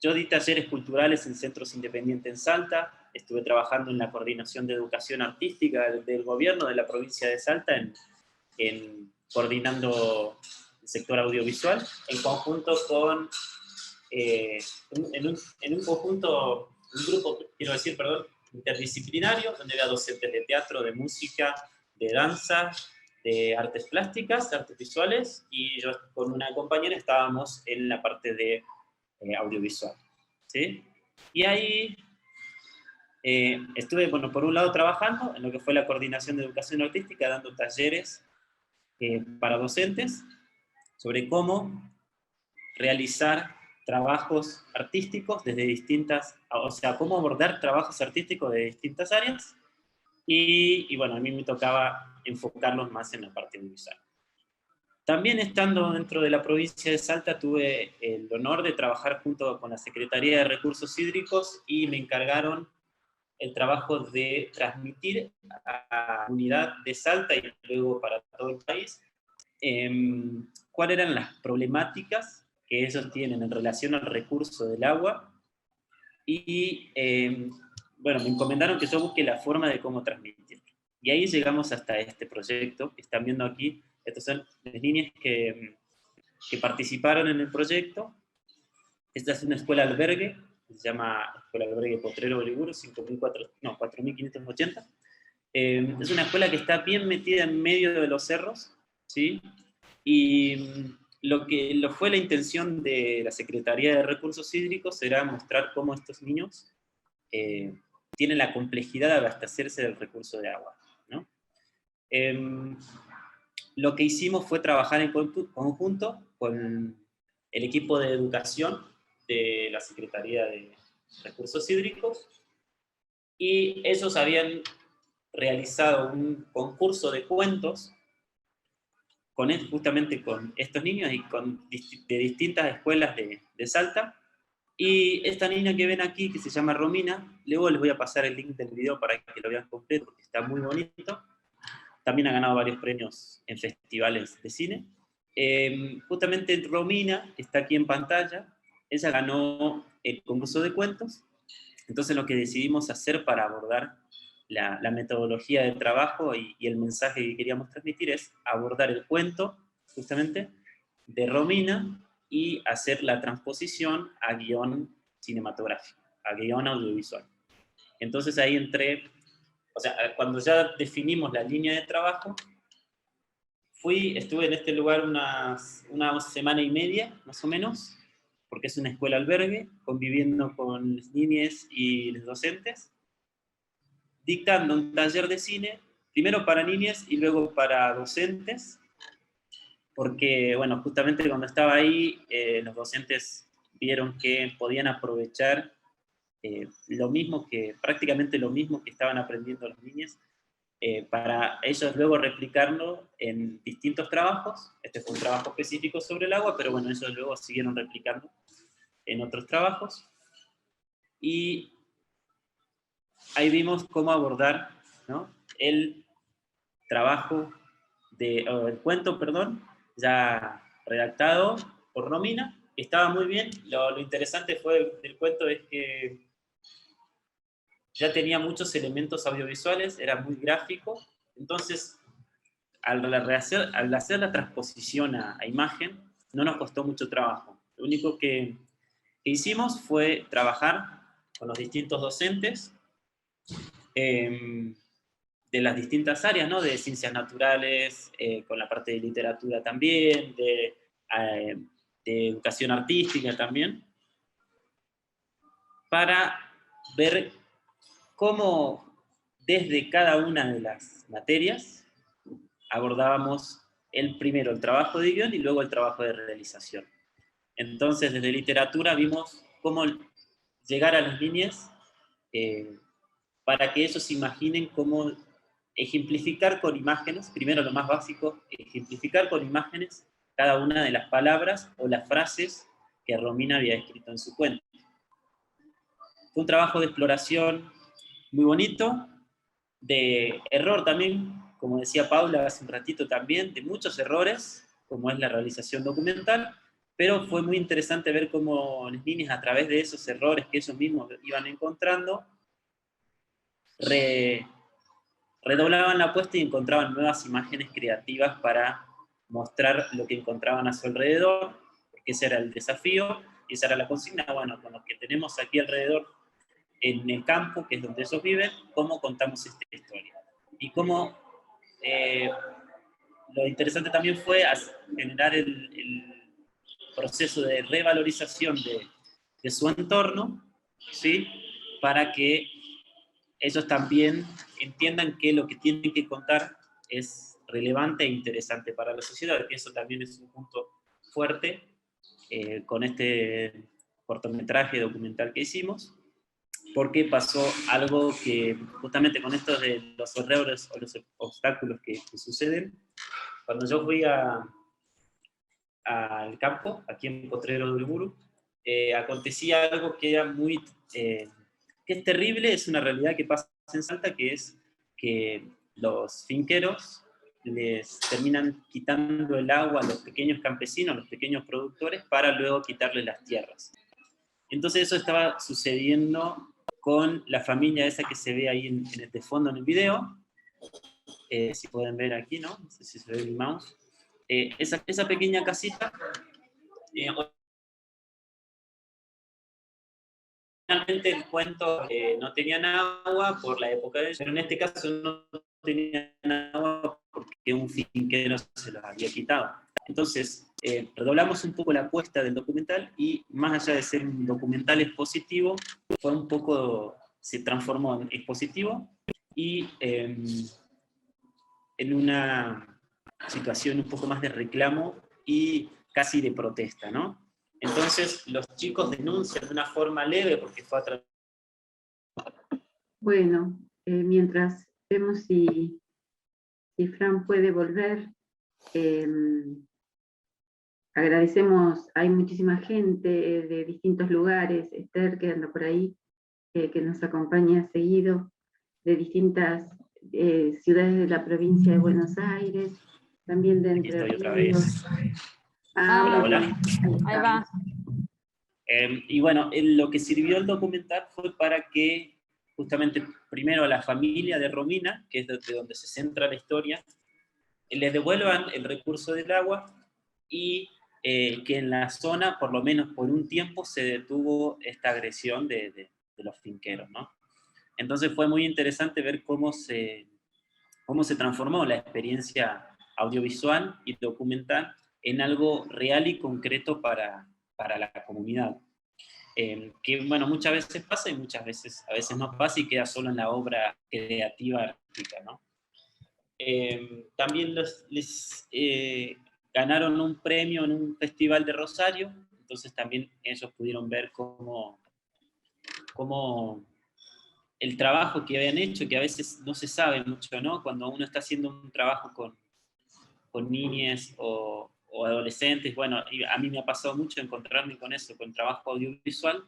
yo di talleres culturales en centros independientes en Salta, estuve trabajando en la coordinación de educación artística del gobierno de la provincia de Salta, coordinando el sector audiovisual, en conjunto con, en un conjunto, un grupo, quiero decir, perdón, interdisciplinario, donde había docentes de teatro, de música, de danza, de artes plásticas, de artes visuales, y yo con una compañera estábamos en la parte de audiovisual, ¿sí? Y ahí estuve, bueno, por un lado trabajando en lo que fue la coordinación de educación artística, dando talleres para docentes sobre cómo realizar trabajos artísticos desde distintas, o sea, cómo abordar trabajos artísticos de distintas áreas, y bueno, a mí me tocaba enfocarlos más en la parte visual. También estando dentro de la provincia de Salta, tuve el honor de trabajar junto con la Secretaría de Recursos Hídricos, y me encargaron el trabajo de transmitir a la unidad de Salta y luego para todo el país cuáles eran las problemáticas que ellos tienen en relación al recurso del agua, y bueno, me encomendaron que yo busque la forma de cómo transmitirlo. Y ahí llegamos hasta este proyecto que están viendo aquí. Estas son las niñas que participaron en el proyecto. Esta es una escuela albergue, se llama Escuela Albergue Potrero Bolívar, 4.580. Es una escuela que está bien metida en medio de los cerros, ¿sí? Y lo que fue la intención de la Secretaría de Recursos Hídricos era mostrar cómo estos niños tienen la complejidad de abastecerse del recurso de agua, ¿no? Lo que hicimos fue trabajar en conjunto con el equipo de educación de la Secretaría de Recursos Hídricos, y ellos habían realizado un concurso de cuentos justamente con estos niños y de distintas escuelas de Salta. Y esta niña que ven aquí, que se llama Romina, luego les voy a pasar el link del video para que lo vean completo, porque está muy bonito. también ha ganado varios premios en festivales de cine. Justamente Romina, que está aquí en pantalla, ella ganó el concurso de cuentos. Entonces lo que decidimos hacer para abordar la metodología de trabajo y el mensaje que queríamos transmitir es abordar el cuento, justamente, de Romina, y hacer la transposición a guión cinematográfico, a guión audiovisual. Entonces ahí o sea, cuando ya definimos la línea de trabajo, estuve en este lugar una semana y media, más o menos, porque es una escuela albergue, conviviendo con las niñas y los docentes, dictando un taller de cine, primero para niñas y luego para docentes, porque, bueno, justamente cuando estaba ahí, los docentes vieron que podían aprovechar prácticamente lo mismo que estaban aprendiendo las niñas, para ellos luego replicarlo en distintos trabajos. Este fue un trabajo específico sobre el agua, pero bueno, ellos luego siguieron replicando en otros trabajos. Y ahí vimos cómo abordar, ¿no?, el trabajo el cuento, perdón, ya redactado por Romina. Estaba muy bien. Lo interesante del cuento es que ya tenía muchos elementos audiovisuales, era muy gráfico. Entonces, al hacer la transposición a imagen, no nos costó mucho trabajo. Lo único que hicimos fue trabajar con los distintos docentes de las distintas áreas, ¿no?, de ciencias naturales, con la parte de literatura también, de educación artística también, para ver cómo desde cada una de las materias abordábamos primero el trabajo de guión y luego el trabajo de realización. Entonces, desde literatura vimos cómo llegar a las líneas para que ellos imaginen cómo ejemplificar con imágenes, primero lo más básico, ejemplificar con imágenes cada una de las palabras o las frases que Romina había escrito en su cuento. Fue un trabajo de exploración muy bonito, de error también, como decía Paula hace un ratito también, de muchos errores, como es la realización documental, pero fue muy interesante ver cómo las niñas, a través de esos errores que ellos mismos iban encontrando, redoblaban la apuesta y encontraban nuevas imágenes creativas para mostrar lo que encontraban a su alrededor, porque ese era el desafío, y esa era la consigna. Bueno, con lo que tenemos aquí alrededor en el campo, que es donde ellos viven, cómo contamos esta historia. Y cómo lo interesante también fue generar el proceso de revalorización de su entorno, ¿sí?, para que ellos también entiendan que lo que tienen que contar es relevante e interesante para la sociedad, que eso también es un punto fuerte con este cortometraje documental que hicimos, porque pasó algo que justamente con esto de los errores o los obstáculos que suceden. Cuando yo fui al campo, aquí en Potrero del Buru, acontecía algo que era muy... que es terrible, es una realidad que pasa en Salta, que es que los finqueros les terminan quitando el agua a los pequeños campesinos, a los pequeños productores, para luego quitarles las tierras. Entonces eso estaba sucediendo con la familia esa que se ve ahí de fondo en el video. Si pueden ver aquí, ¿no? No sé si se ve el mouse. Esa pequeña casita, realmente el cuento no tenían agua por la época de ellos, pero en este caso no tenían agua porque un finquero se los había quitado. Entonces, redoblamos un poco la apuesta del documental y más allá de ser un documental expositivo, se transformó en expositivo y en una situación un poco más de reclamo y casi de protesta, ¿no? Entonces, los chicos denuncian de una forma leve porque fue a través... Bueno, mientras vemos si Fran puede volver, agradecemos, hay muchísima gente de distintos lugares, Esther que anda por ahí, que nos acompaña seguido, de distintas ciudades de la provincia de Buenos Aires, también de Aquí Entre estoy otra Ríos. vez. Ah, Hola, muy hola. bien. Ahí va. Y bueno, lo que sirvió el documental fue para que justamente primero a la familia de Romina, que es de donde se centra la historia, les devuelvan el recurso del agua y que en la zona, por lo menos por un tiempo, se detuvo esta agresión de los finqueros, ¿no? Entonces fue muy interesante ver cómo se transformó la experiencia audiovisual y documental en algo real y concreto para la comunidad. Que bueno, muchas veces pasa y a veces no pasa y queda solo en la obra creativa artística, ¿no? También les ganaron un premio en un festival de Rosario, entonces también ellos pudieron ver cómo el trabajo que habían hecho, que a veces no se sabe mucho, ¿no? Cuando uno está haciendo un trabajo con niñas o adolescentes, bueno, y a mí me ha pasado mucho encontrarme con eso, con trabajo audiovisual,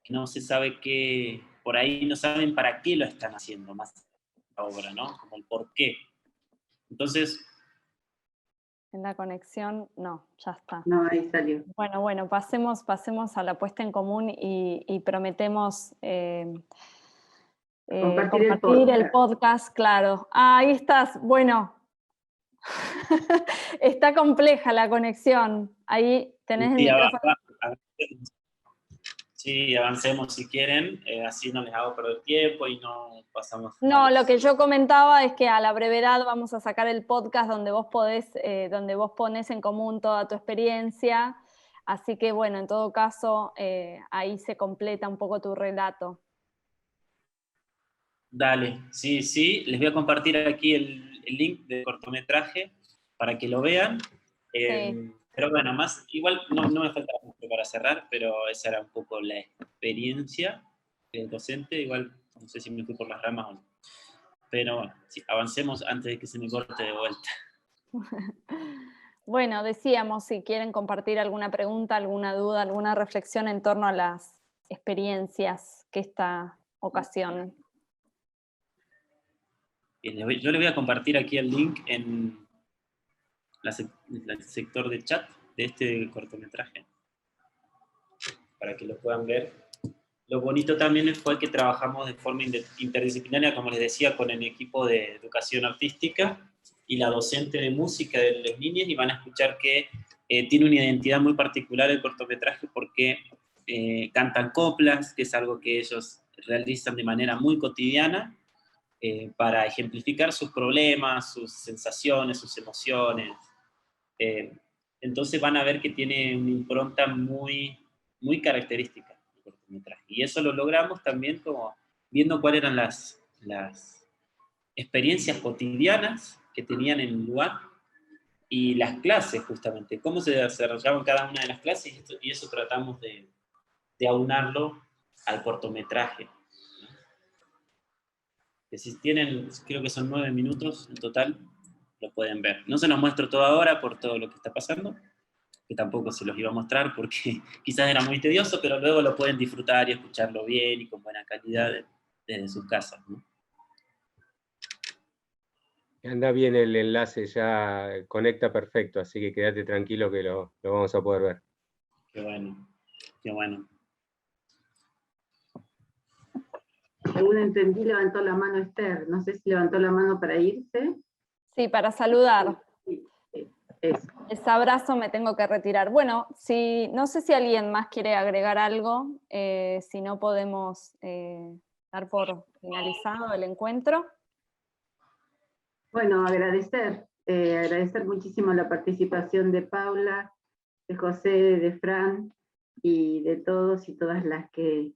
que no se sabe qué, por ahí no saben para qué lo están haciendo más la obra, ¿no? Como el por qué. Entonces... En la conexión, no, ya está. No, ahí salió. Bueno, pasemos a la puesta en común y prometemos compartir el podcast, claro. Ah, ahí estás, bueno. Está compleja la conexión. Ahí tenés el micrófono. Sí, avancemos si quieren, así no les hago perder tiempo y no pasamos... No, lo que yo comentaba es que a la brevedad vamos a sacar el podcast donde vos ponés en común toda tu experiencia, así que bueno, en todo caso, ahí se completa un poco tu relato. Dale, sí, les voy a compartir aquí el link del cortometraje para que lo vean. Sí. Pero bueno, igual no me falta mucho para cerrar, pero esa era un poco la experiencia del docente, igual no sé si me fui por las ramas o no. Pero bueno, sí, avancemos antes de que se me corte de vuelta. Bueno, decíamos, si quieren compartir alguna pregunta, alguna duda, alguna reflexión en torno a las experiencias que esta ocasión. Yo les voy a compartir aquí el link en el sector de chat de este cortometraje, para que lo puedan ver. Lo bonito también fue que trabajamos de forma interdisciplinaria, como les decía, con el equipo de educación artística y la docente de música de las niñas, y van a escuchar que tiene una identidad muy particular el cortometraje porque cantan coplas, que es algo que ellos realizan de manera muy cotidiana, para ejemplificar sus problemas, sus sensaciones, sus emociones. Entonces van a ver que tiene una impronta muy, muy característica el cortometraje. Y eso lo logramos también como viendo cuáles eran las experiencias cotidianas que tenían en el lugar y las clases justamente, cómo se desarrollaban cada una de las clases, y eso tratamos de aunarlo al cortometraje. Que si tienen, creo que son 9 minutos en total, lo pueden ver. No se los muestro todo ahora por todo lo que está pasando, que tampoco se los iba a mostrar porque quizás era muy tedioso, pero luego lo pueden disfrutar y escucharlo bien y con buena calidad desde sus casas, ¿no? Anda bien el enlace, ya conecta perfecto, así que quédate tranquilo que lo vamos a poder ver. Qué bueno, qué bueno. Según entendí, levantó la mano Esther. No sé si levantó la mano para irse. Sí, para saludar. Sí, eso. Ese abrazo me tengo que retirar. Bueno, no sé si alguien más quiere agregar algo, si no podemos dar por finalizado el encuentro. Bueno, agradecer muchísimo la participación de Paula, de José, de Fran y de todos y todas las que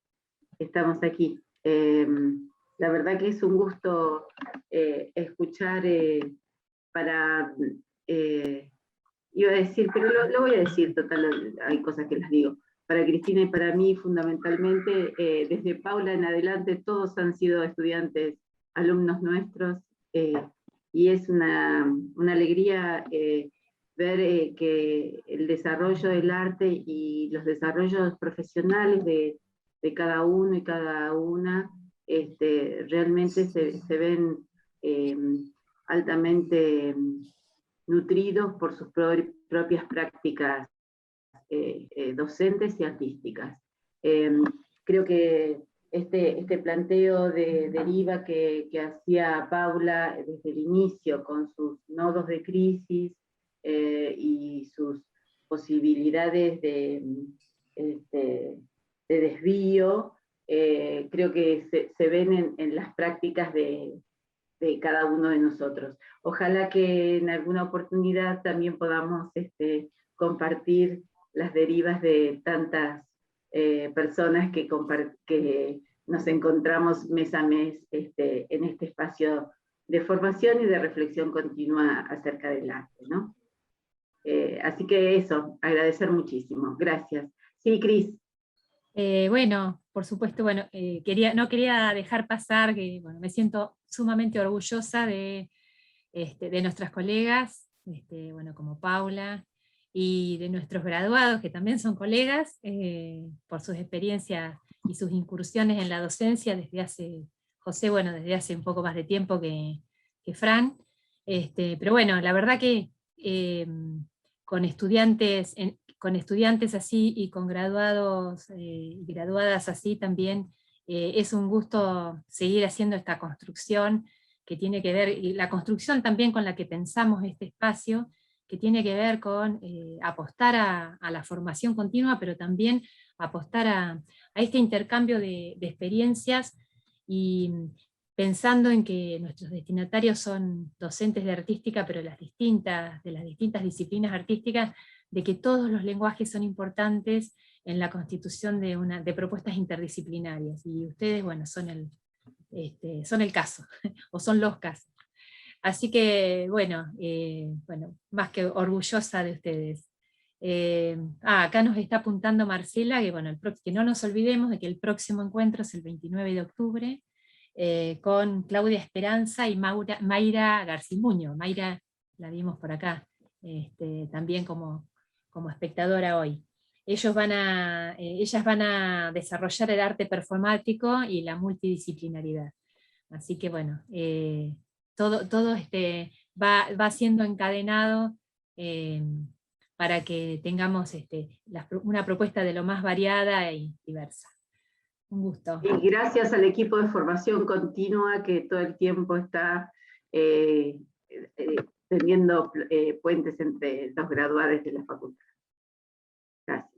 estamos aquí. La verdad que es un gusto escuchar iba a decir, pero lo voy a decir, total, hay cosas que las digo. Para Cristina y para mí, fundamentalmente, desde Paula en adelante, todos han sido estudiantes, alumnos nuestros, y es una alegría ver que el desarrollo del arte y los desarrollos profesionales de cada uno y cada una realmente se ven altamente nutridos por sus propias prácticas docentes y artísticas. Creo que este planteo de deriva que hacía Paula desde el inicio, con sus nodos de crisis y sus posibilidades de desvío, creo que se ven en las prácticas de cada uno de nosotros. Ojalá que en alguna oportunidad también podamos compartir las derivas de tantas personas que nos encontramos mes a mes en este espacio de formación y de reflexión continua acerca del arte, ¿no? Así que eso, agradecer muchísimo. Gracias. Sí, Cris. Bueno, por supuesto, bueno, no quería dejar pasar que bueno, me siento sumamente orgullosa de nuestras colegas, bueno, como Paula, y de nuestros graduados, que también son colegas, por sus experiencias y sus incursiones en la docencia desde hace, José, bueno, desde hace un poco más de tiempo que Fran, pero bueno, la verdad que con estudiantes así y con graduados y graduadas así también, es un gusto seguir haciendo esta construcción que tiene que ver, y la construcción también con la que pensamos este espacio, que tiene que ver con apostar a la formación continua, pero también apostar a este intercambio de experiencias, y pensando en que nuestros destinatarios son docentes de artística, pero de las distintas disciplinas artísticas, de que todos los lenguajes son importantes en la constitución de propuestas interdisciplinarias, y ustedes, bueno, son el caso, o son los casos. Así que, bueno, más que orgullosa de ustedes. Acá nos está apuntando Marcela, que, bueno, que no nos olvidemos de que el próximo encuentro es el 29 de octubre, con Claudia Esperanza y Mayra Garcimuño. Mayra la vimos por acá, también como espectadora hoy. Ellas van a desarrollar el arte performático y la multidisciplinaridad. Así que bueno, todo va siendo encadenado para que tengamos una propuesta de lo más variada y diversa. Un gusto. Y gracias al equipo de formación continua que todo el tiempo está teniendo puentes entre los graduados de la facultad. Gracias.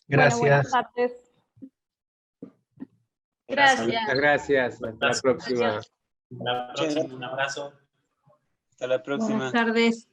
Gracias. Bueno, buenas tardes. Gracias. Muchas gracias. Hasta la próxima. Hasta la próxima. Un abrazo. Hasta la próxima. Buenas tardes.